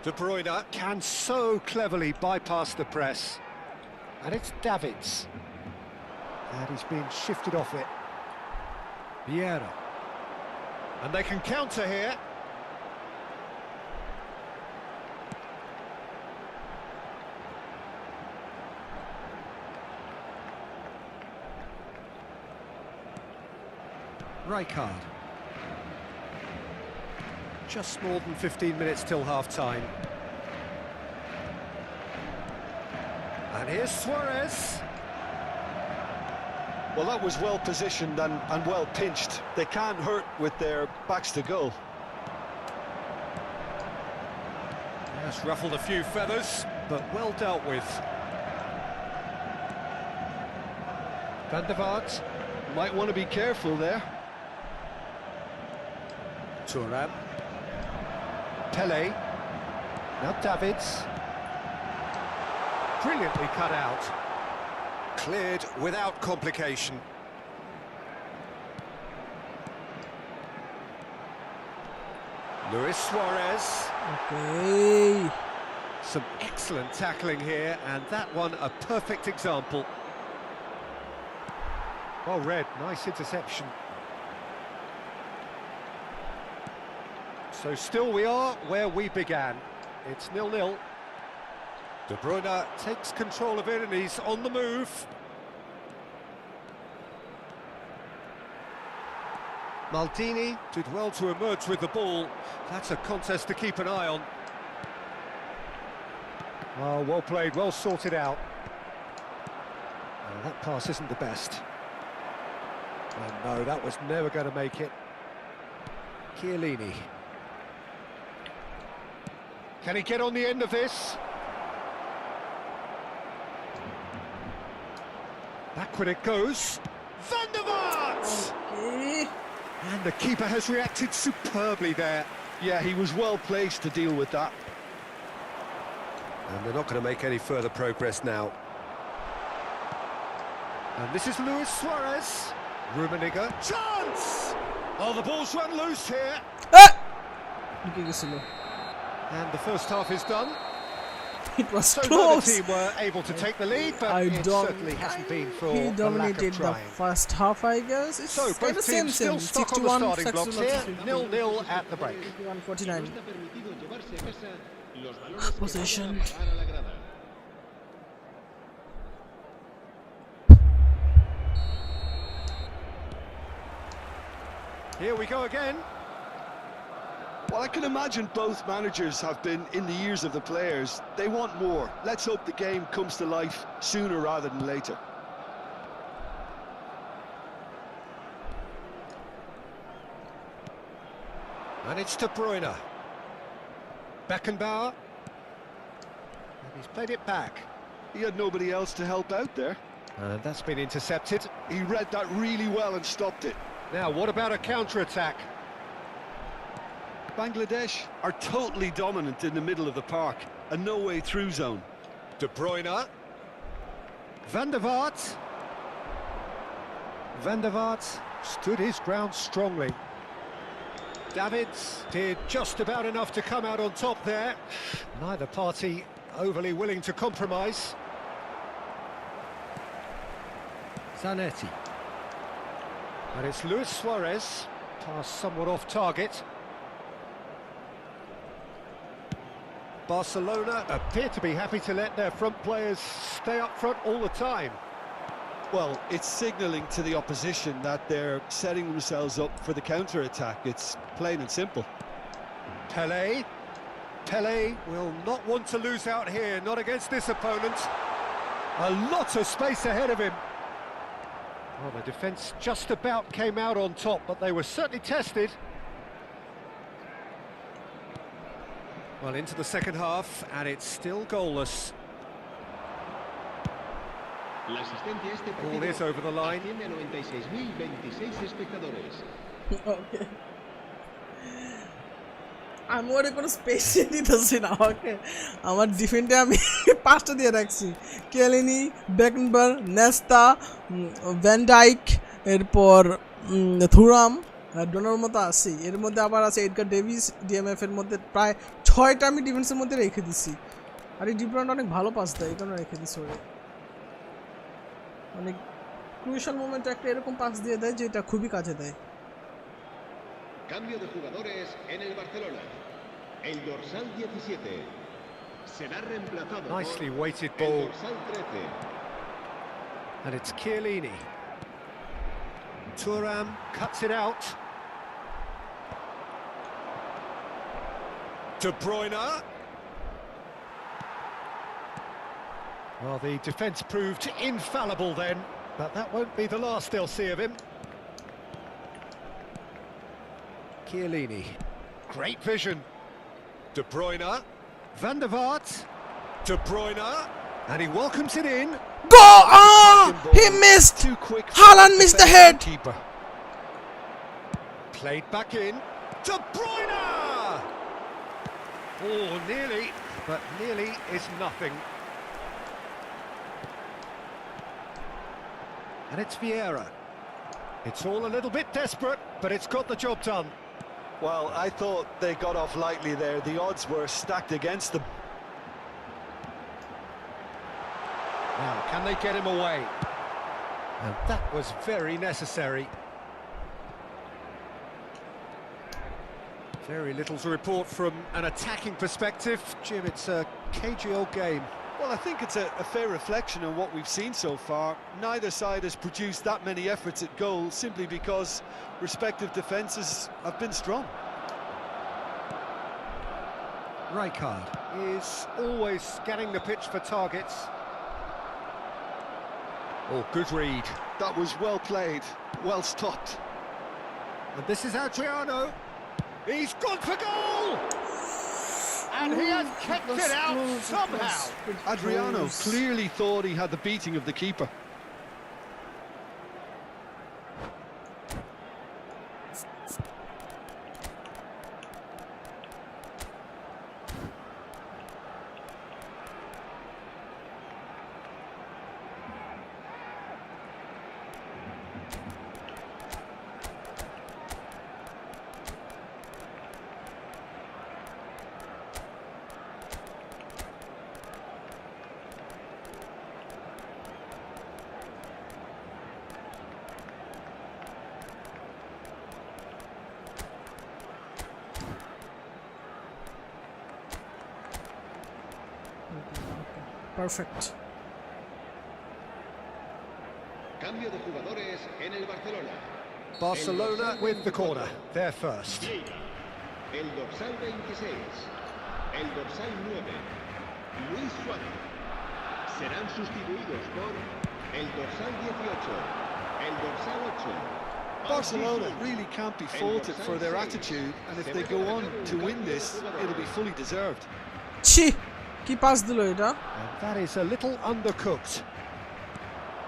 De Bruyne can so cleverly bypass the press. And it's Davids. And he's been shifted off it. Vieira. And they can counter here. Rijkaard. Just more than 15 minutes till half-time. And here's Suarez. Well, that was well positioned and well pinched. They can't hurt with their backs to goal. Yes, ruffled a few feathers, but well dealt with. Van der Vaart. Might want to be careful there. Thuram. Pele. Now Davids. Brilliantly cut out. Cleared without complication. Luis Suarez. Okay. Some excellent tackling here, and that one a perfect example. Well read, nice interception. So still we are where we began. It's 0-0. De Bruyne takes control of it and he's on the move. Maldini did well to emerge with the ball. That's a contest to keep an eye on. Oh, well played, well sorted out. Oh, that pass isn't the best. Oh no, that was never going to make it. Chiellini. Can he get on the end of this? Backward it goes. Van der Vaart! Okay. And the keeper has reacted superbly there. Yeah, he was well placed to deal with that. And they're not going to make any further progress now. And this is Luis Suarez. Rummenigge. Chance! Oh, the ball's run loose here. Ah! Okay, gusto mo. And the first half is done. It was So neither close. team were able to take the lead, but I it don't. certainly hasn't been for He a lack dominated of the trying. first half, I guess. It's So kind both of same, teams still same. stuck on the 61, starting blocks here, 0-0 at the break. 49. No está permitido llevarse a casa los balones que Possession. vayan a parar a la grada. Here we go again. Well, I can imagine both managers have been in the ears of the players. They want more. Let's hope the game comes to life sooner rather than later. And it's De Bruyne. Beckenbauer. And he's played it back. He had nobody else to help out there. And that's been intercepted. He read that really well and stopped it. Now, what about a counter-attack? Bangladesh are totally dominant in the middle of the park. A no-way through zone. De Bruyne. Van der Vaart. Van der Vaart stood his ground strongly. Davids did just about enough to come out on top there. Neither party overly willing to compromise. Zanetti. And it's Luis Suarez. Pass somewhat off target. Barcelona appear to be happy to let their front players stay up front all the time. Well, it's signalling to the opposition that they're setting themselves up for the counter-attack. It's plain and simple. Pelé. Pelé will not want to lose out here, not against this opponent. A lot of space ahead of him. Well, the defence just about came out on top, but they were certainly tested. Well, into the second half, and it's still goalless. La asistencia a este Ball partido is over the line. asciende a 96.026 espectadores. Okay. আমি ওরে কোনো স্পেসই দিতেছি না ওকে আমার ডিফেন্ডে আমি পাঁচটা দিয়ে রাখছি কেলিনি বেকেনবার নেস্তা ভ্যান ডাইক এরপর থুরাম ডোনার মতো আছে এর মধ্যে আবার আছে এডগার ডেভিস ডিএমএফ এর মধ্যে প্রায় 6টা আমি ডিফেন্সের মধ্যে রেখে দিছি আর এই ডিব্রান্ড অনেক ভালো পাস দেয় এই কারণে রেখে দিছি ওরে অনেক ক্রুশাল মোমেন্টে একটা এরকম পাস দিয়ে দেয় যেটা খুবই কাজে দেয় Cambio de jugadores en el Barcelona. El dorsal 17 será reemplazado Nicely por weighted el ball. dorsal 13. And it's Chiellini. Thuram cuts it out. De Bruyne. Well, the defence proved infallible then, but that won't be the last they'll see of him. Chiellini. Great vision. De Bruyne. Van der Vaart. De Bruyne. And he welcomes it in. Go! Ah! He missed! Too quick. Haaland missed the head! Keeper. Played back in. De Bruyne! Oh, nearly, but nearly is nothing. And it's Vieira. It's all a little bit desperate, but it's got the job done. Well, I thought they got off lightly there. The odds were stacked against them. Now, can they get him away? And that was very necessary. Very little to report from an attacking perspective. Jim, it's a cagey old game. Well, I think it's a fair reflection on what we've seen so far. Neither side has produced that many efforts at goal simply because respective defences have been strong. Rijkaard is always scanning the pitch for targets. Oh, good read. That was well played, well stopped. And this is Adriano. He's gone for goal! And he has kicked it out somehow. Adriano clearly thought he had the beating of the keeper. Perfect. Cambio de jugadores en el Barcelona. Barcelona with the corner. They're first. El dorsal 26. El dorsal 9. Luis Suárez. Serán sustituidos por el dorsal 18. El dorsal 8. Barcelona really can't be faulted for their attitude, and if they go on to win this, it'll be fully deserved. ছি কি pass দিল এটা And that is a little undercooked.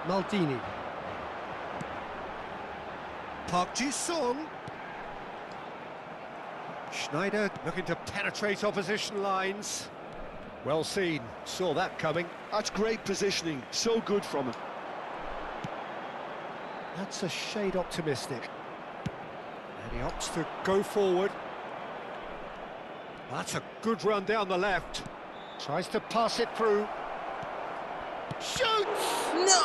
Maldini. Park Ji-sung. Schneider looking to penetrate opposition lines. Well seen, saw that coming. That's great positioning, so good from him. That's a shade optimistic. And he opts to go forward. That's a good run down the left. Tries to pass it through. Shoots! No!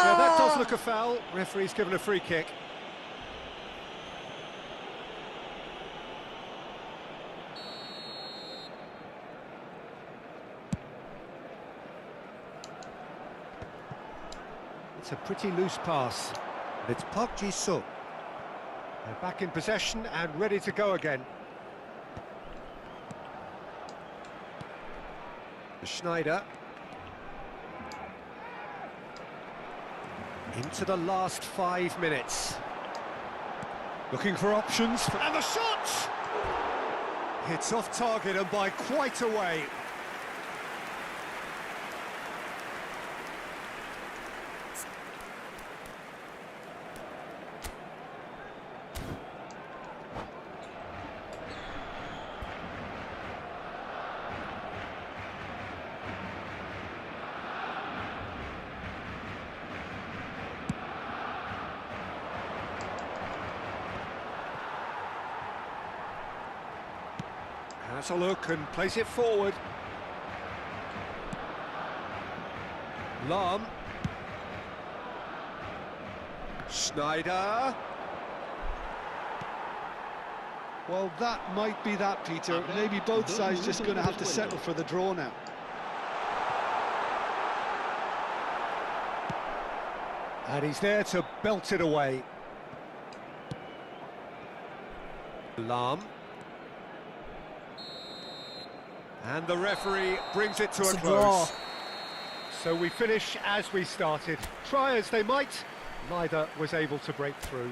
Yeah, that does look a foul. Referee's given a free kick. It's a pretty loose pass. And it's Park Ji-sung. They're back in possession and ready to go again. Schneider. Into the last 5 minutes. Looking for options. And the shot! It's off target and by quite a way. Has a look and plays it forward. Lahm. Schneider. Well, that might be that, Peter. Maybe both sides just going to have to settle for the draw now. And he's there to belt it away. Lahm. And the referee brings it to a close. So we finish as we started. Try as they might, neither was able to break through.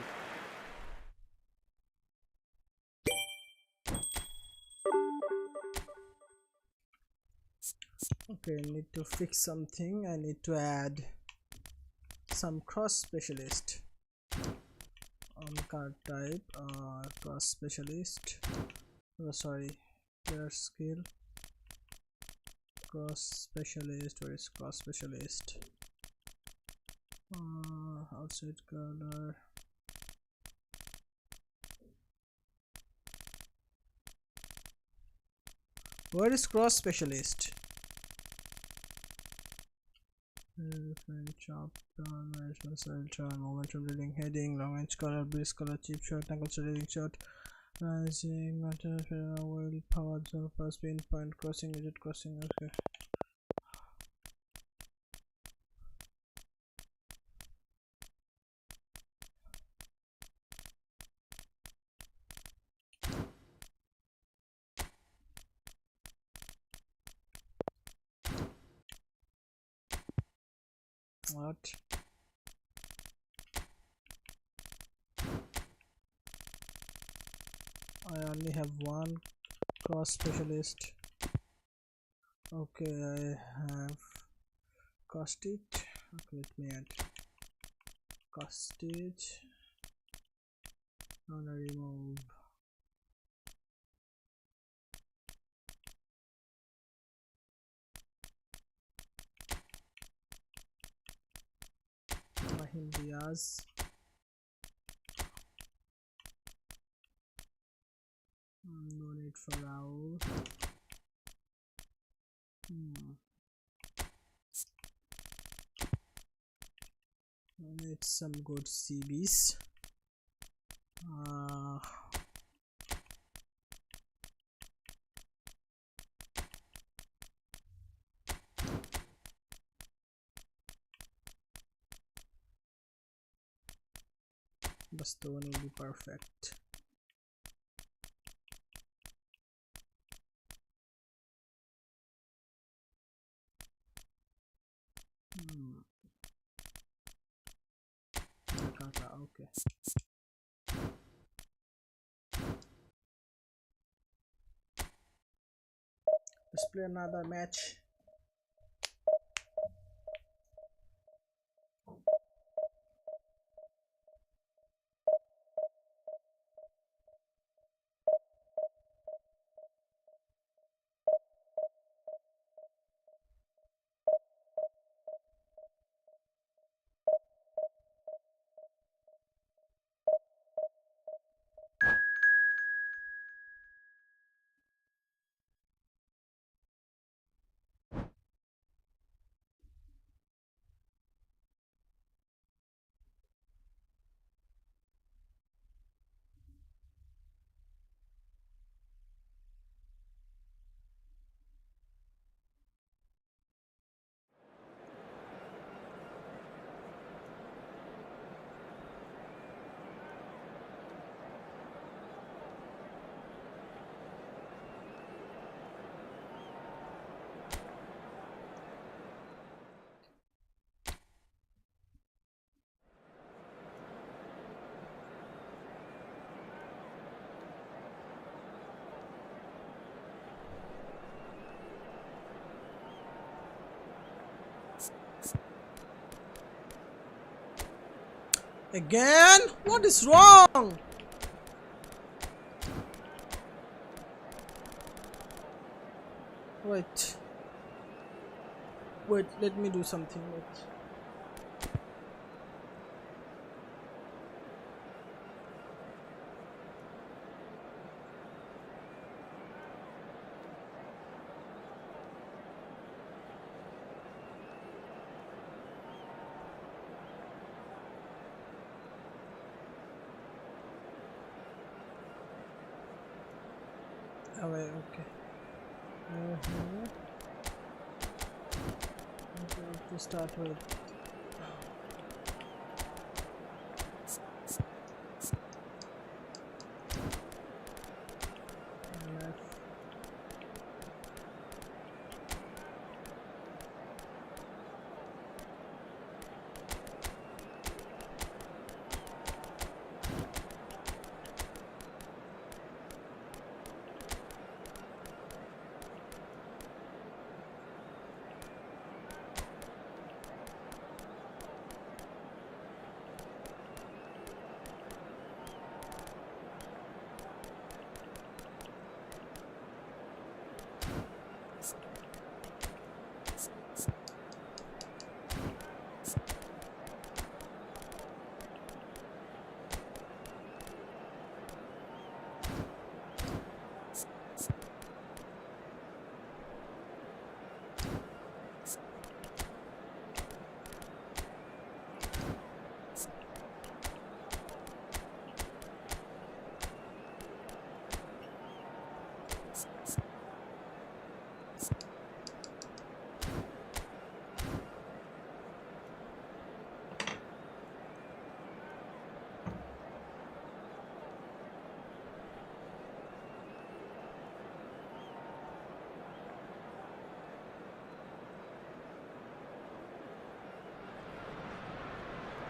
Okay, I need to fix something. I need to add some cross specialist on card type. Cross specialist. Oh, sorry, player skill. Cross specialist. Where is cross specialist? Outside color. Where is cross specialist? Chop down, management style, turn, momentum reading, heading, long range color, breeze color, cheap shot, angle reading shot, rising, matter, oil, power, surface, pinpoint, crossing, rigid crossing. Okay. What? I only have one cross specialist. Okay, I have cost it. Okay, let me add cost it. I'm gonna remove Diaz. No need for Raul. I need some good CBs. Bastoni will be perfect. Okay. Let's play another match. Again? What is wrong? Wait. Wait, let me do something. Wait. Oh, wait, okay. Okay, to start with.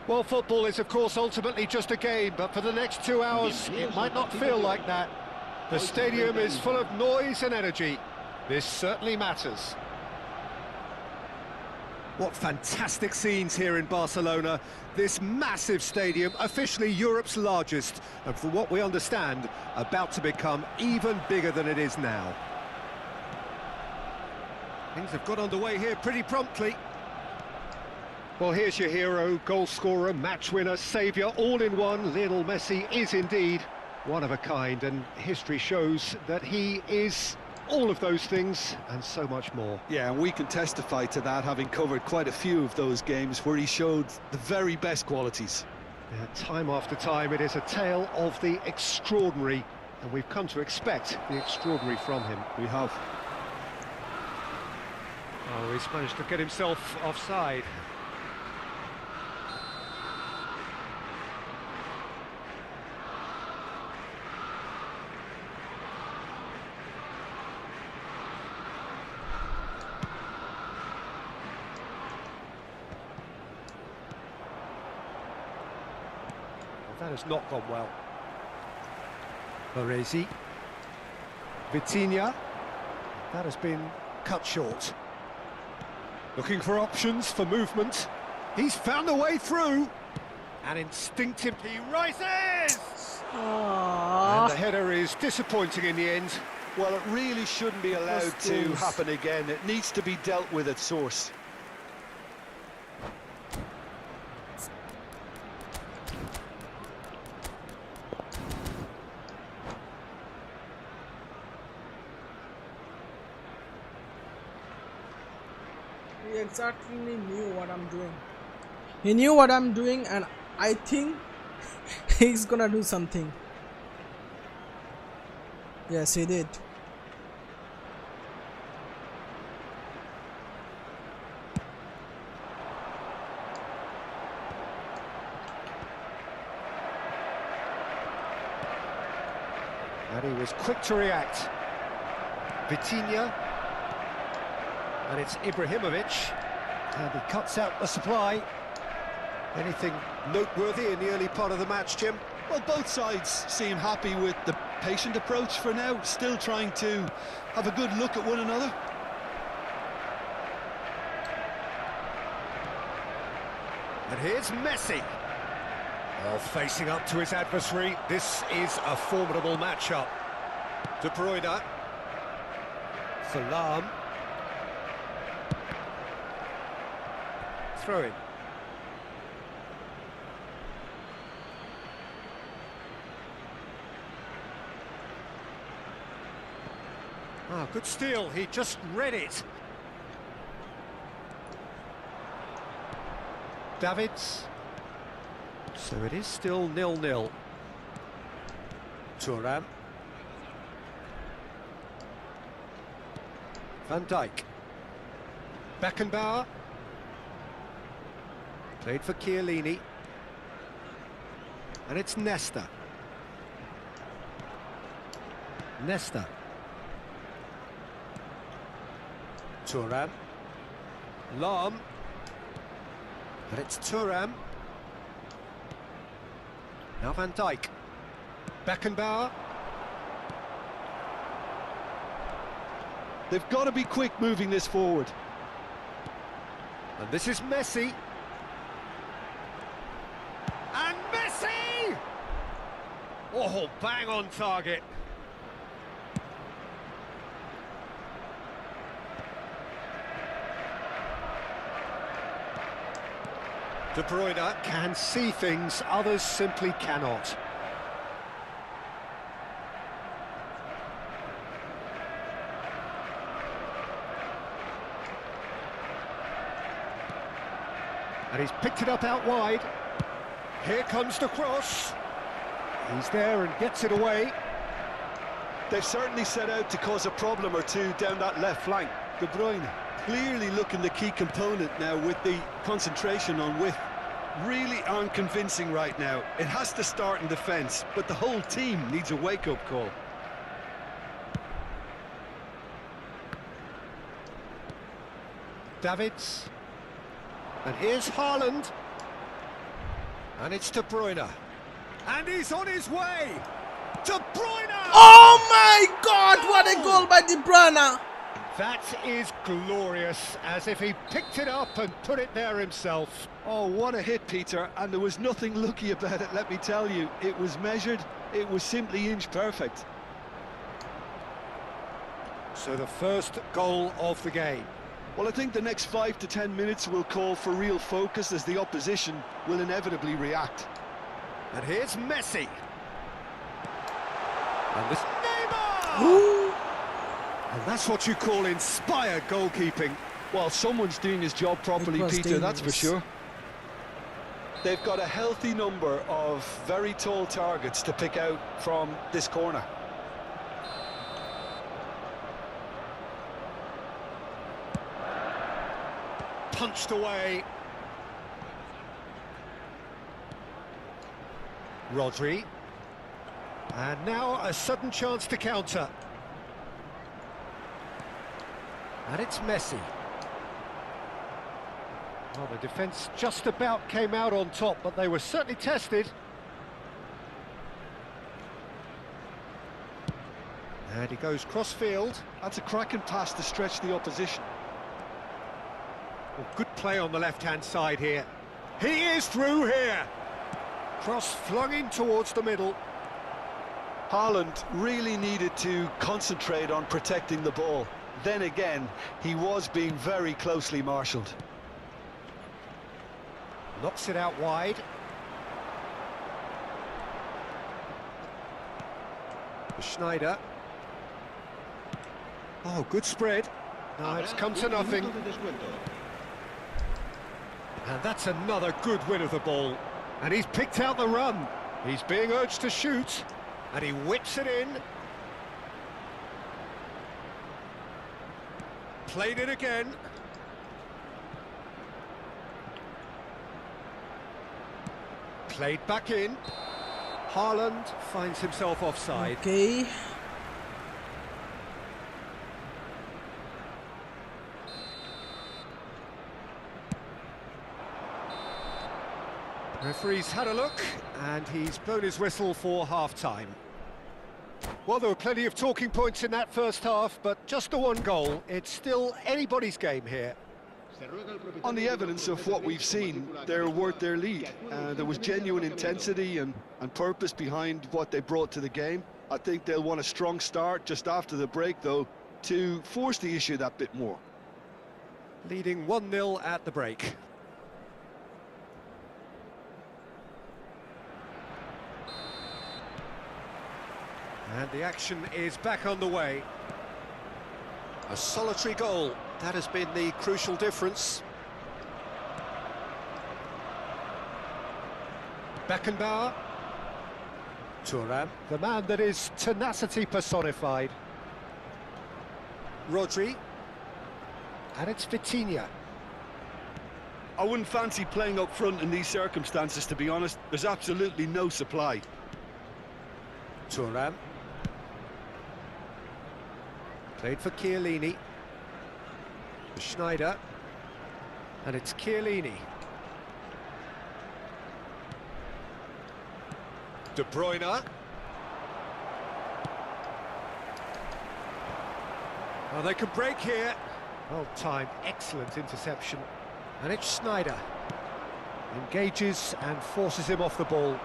Well, football is, of course, ultimately just a game, but for the next 2 hours, it might not feel like that. The stadium is full of noise and energy. This certainly matters. What fantastic scenes here in Barcelona. This massive stadium, officially Europe's largest, and from what we understand, about to become even bigger than it is now. Things have got underway here pretty promptly. Well, here's your hero, goal scorer, match winner, saviour, all in one. Lionel Messi is indeed one of a kind, and history shows that he is all of those things and so much more. Yeah, and we can testify to that, having covered quite a few of those games where he showed the very best qualities. Yeah, time after time, it is a tale of the extraordinary, and we've come to expect the extraordinary from him. We have. Oh, he's managed to get himself offside. That has not gone well. Frazi. Vitinha. That has been cut short. Looking for options for movement. He's found a way through. And instinctively rises! Aww. And the header is disappointing in the end. Well, it really shouldn't be allowed to happen again. It needs to be dealt with at source. He exactly knew what I'm doing. He knew what I'm doing, and I think he's gonna do something. Yes, he did. And he was quick to react. Vitinha. And it's Ibrahimovic. And he cuts out the supply. Anything noteworthy in the early part of the match, Jim? Well, both sides seem happy with the patient approach for now, still trying to have a good look at one another. And here's Messi. Oh, facing up to his adversary. This is a formidable matchup. De Bruyne. Salam. Throw in. Ah, good steal. He just read it. Davids. So it is still 0-0. Thuram. Van Dijk. Beckenbauer. Played for Chiellini. And it's Nesta. Nesta. Thuram. Lahm. And it's Thuram. Now Van Dijk. Beckenbauer. They've got to be quick moving this forward. And this is Messi. And Messi! Oh, bang on target. De Bruyne can see things others simply cannot. And he's picked it up out wide. Here comes the cross. He's there and gets it away. They've certainly set out to cause a problem or two down that left flank. De Bruyne clearly looking the key component now with the concentration on width. Really aren't convincing right now. It has to start in defence, but the whole team needs a wake-up call. Davids. And here's Haaland. And it's De Bruyne. And he's on his way. De Bruyne! Oh my God! What a goal by De Bruyne! That is glorious, as if he picked it up and put it there himself. Oh, what a hit, Peter, and there was nothing lucky about it, let me tell you. It was measured, it was simply inch perfect. So the first goal of the game. Well, I think the next 5 to 10 minutes will call for real focus as the opposition will inevitably react. And here's Messi. And this Neymar! Ooh. And that's what you call inspired goalkeeping. Well, someone's doing his job properly, Peter, that's for sure. They've got a healthy number of very tall targets to pick out from this corner. Punched away. Rodri. And now a sudden chance to counter. And it's Messi. Well, the defence just about came out on top, but they were certainly tested. And he goes cross-field. That's a cracking pass to stretch the opposition. Well, good play on the left-hand side here. He is through here. Cross flung in towards the middle. Haaland really needed to concentrate on protecting the ball. Then again, he was being very closely marshalled. Knocks it out wide. Schneider. Oh, good spread. No, it's come to nothing. And that's another good win of the ball. And he's picked out the run. He's being urged to shoot. And he whips it in. Played it again. Played back in. Haaland finds himself offside. Okay. Referee's had a look, and he's blown his whistle for half-time. Well, there were plenty of talking points in that first half, but just the one goal. It's still anybody's game here. On the evidence of what we've seen, they're worth their lead. There was genuine intensity and purpose behind what they brought to the game. I think they'll want a strong start just after the break, though, to force the issue that bit more. Leading 1-0 at the break. And the action is back on the way. A solitary goal, that has been the crucial difference. Beckenbauer. Thuram, the man that is tenacity personified. Rodri. And it's Vitinha. I wouldn't fancy playing up front in these circumstances, to be honest. There's absolutely no supply. Thuram. Played for Chiellini. Schneider. And it's Chiellini. De Bruyne. Well, they can break here. Well timed, excellent interception. And it's Schneider. Engages and forces him off the ball.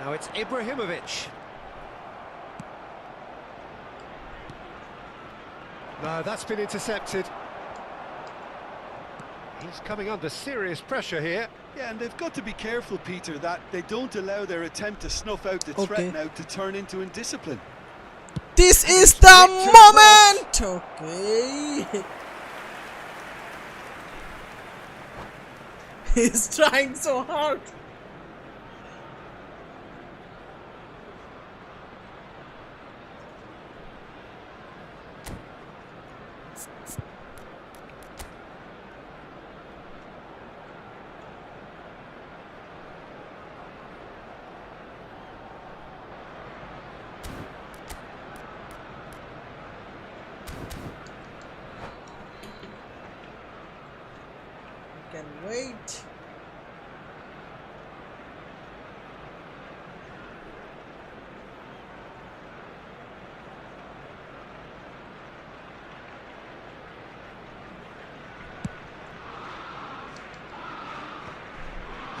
Now it's Ibrahimovic. No, that's been intercepted. He's coming under serious pressure here. Yeah, and they've got to be careful, Peter, that they don't allow their attempt to snuff out the threat now to turn into indiscipline. This is the moment! Okay. He's trying so hard. Can wait.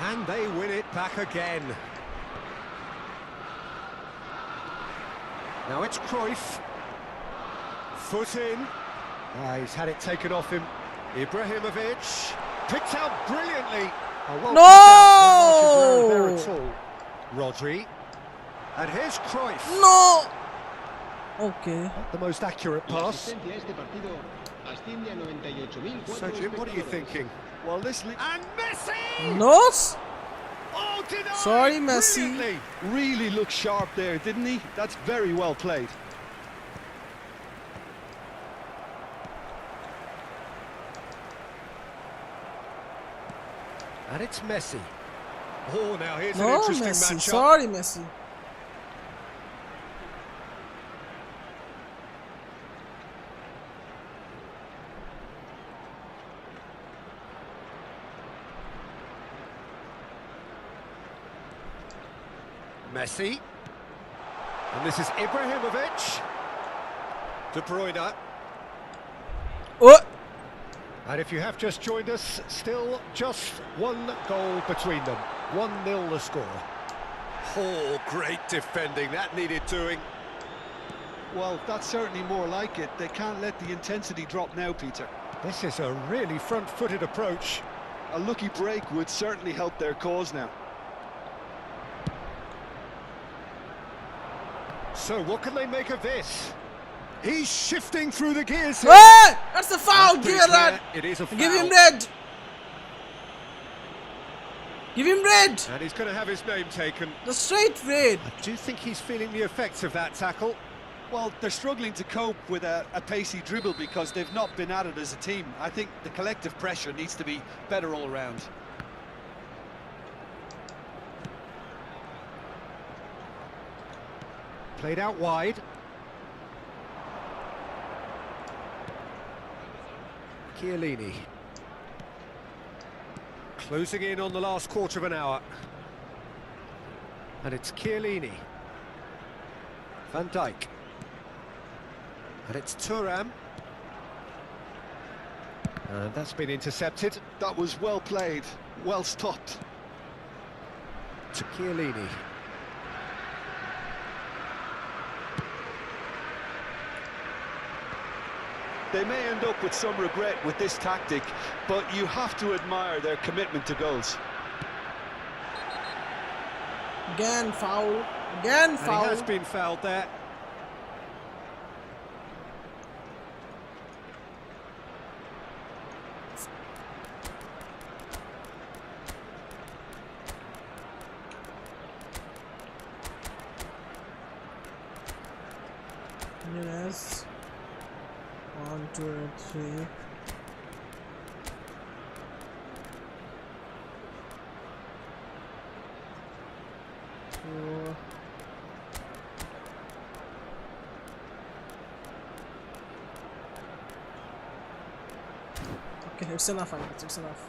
And they win it back again. Now it's Cruyff. Foot in. He's had it taken off him. Ibrahimovic. Picked out brilliantly. Oh, well No! there at all. Rodri. And here's Cruyff. No! Okay. Not the most accurate pass. So Jim, what are you thinking? Well, this And Messi! No? Oh, denied Sorry, Messi. brilliantly. really looked sharp there, didn't he? That's very well played. And it's Messi. Oh, now here's an No, interesting Messi. matchup. Sorry, Messi. Messi. And this is Ibrahimovic. De Bruyne. Oh! And if you have just joined us, still just one goal between them. 1-0 the score. Oh, great defending. That needed doing. Well, that's certainly more like it. They can't let the intensity drop now, Peter. This is a really front-footed approach. A lucky break would certainly help their cause now. So what can they make of this? He's shifting through the gears here. Hey! That's a foul! That's Give pretty it that! clear. It is a foul. Give him red! Give him red! And he's going to have his name taken. The straight red! I do think he's feeling the effects of that tackle. Well, they're struggling to cope with a pacey dribble because they've not been at it as a team. I think the collective pressure needs to be better all around. Played out wide. Chiellini. Closing in on the last quarter of an hour. And it's Chiellini. Van Dijk. And it's Thuram. And that's been intercepted. That was well played, well stopped. To Chiellini. They may end up with some regret with this tactic, but you have to admire their commitment to goals. Again foul. Again foul. And he has been fouled there. Yes. 1, 2, 3. Four. Okay, it's enough, Alex. It's enough.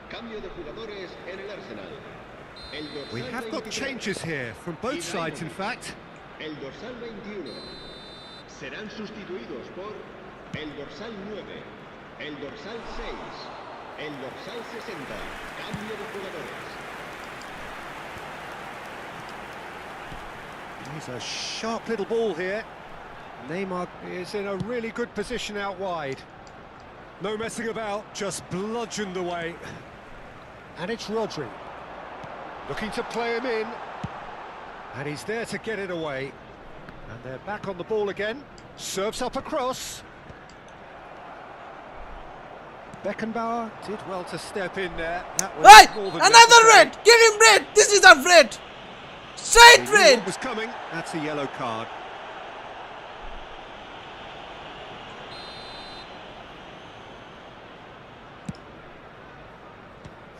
Cambio de jugadores en el Arsenal. El dorsal We have got 23, changes here, from both sides in fact. El dorsal 21. Serán sustituidos por el dorsal 9, el dorsal 6, el dorsal 60. Cambio de jugadores. He's a sharp little ball here. Neymar is in a really good position out wide. No messing about, just bludgeoned away. And it's Rodri. Looking to play him in. And he's there to get it away. And they're back on the ball again. Serves up a cross. Beckenbauer did well to step in there. That was Hey! more than Another necessary. red! Give him red! This is a red! Straight He knew red! what was coming. That's a yellow card.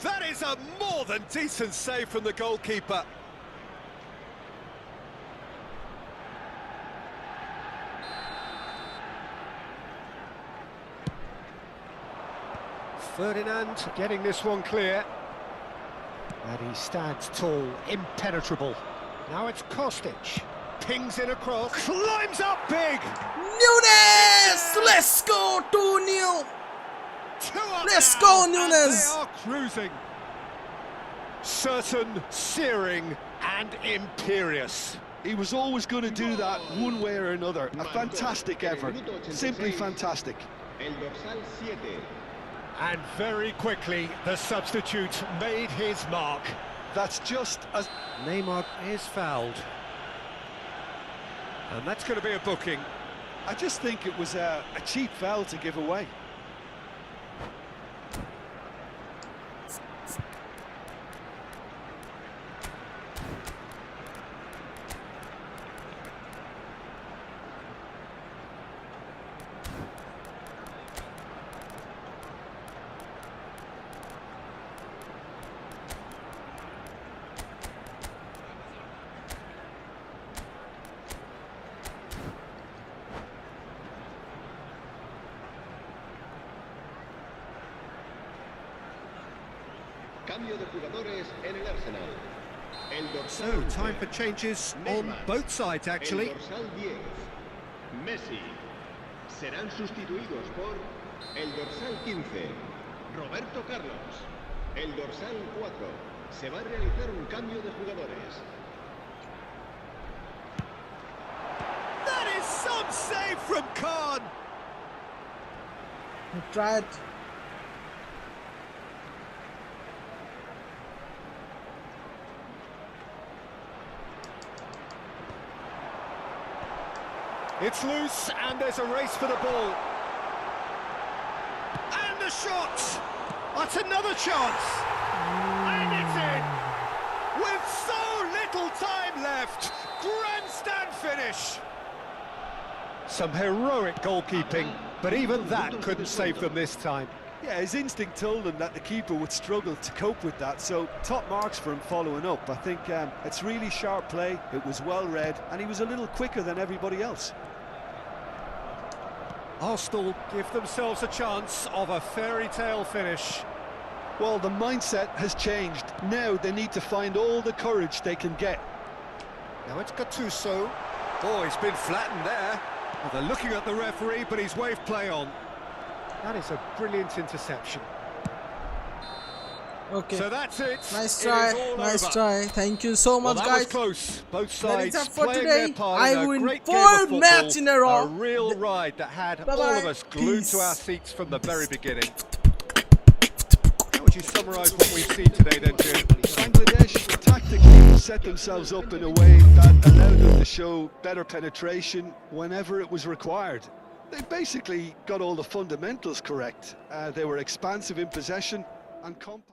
That is a more than decent save from the goalkeeper. Ferdinand getting this one clear. And he stands tall, impenetrable. Now it's Kostic. Pings in across, climbs up big! Nunes! Let's go 2-0! Let's go, Nunes! They are cruising. Certain, searing, and imperious. He was always going to do that one way or another. A fantastic effort, simply fantastic. El dorsal 7. And very quickly, the substitute made his mark. That's just as... Neymar is fouled. And that's going to be a booking. I just think it was a cheap foul to give away. cambio de jugadores en el Arsenal. El So, dorsal time 11, for changes on Neymar. both sides, actually. El dorsal 10, Messi. Serán sustituidos por el dorsal 15, Roberto Carlos. El dorsal 4, se va a realizar un cambio de jugadores. That is some save from Khan. He tried. It's loose, and there's a race for the ball. And the shot! That's another chance! And it's in! With so little time left! Grandstand finish! Some heroic goalkeeping, but even that couldn't save them this time. Yeah, his instinct told him that the keeper would struggle to cope with that, so top marks for him following up. I think it's really sharp play, it was well read, and he was a little quicker than everybody else. Arsenal give themselves a chance of a fairy tale finish. Well, the mindset has changed. Now they need to find all the courage they can get. Now it's Gattuso. Oh, he's been flattened there. Well, they're looking at the referee, but he's waved play on. That is a brilliant interception. Okay. So that's it. Nice It try. is all Nice over. try. Thank you so Well, much, that was guys. close. Both That is sides it for playing today. their part I in a win great 4 game of football. matches in a row. A real ride that had Bye-bye. all of us glued Peace. to our seats from the very beginning. How would you summarise what we've seen today then, Jim? Bangladesh tactically set themselves up in a way that allowed them to show better penetration whenever it was required. They basically got all the fundamentals correct. They were expansive in possession and compact.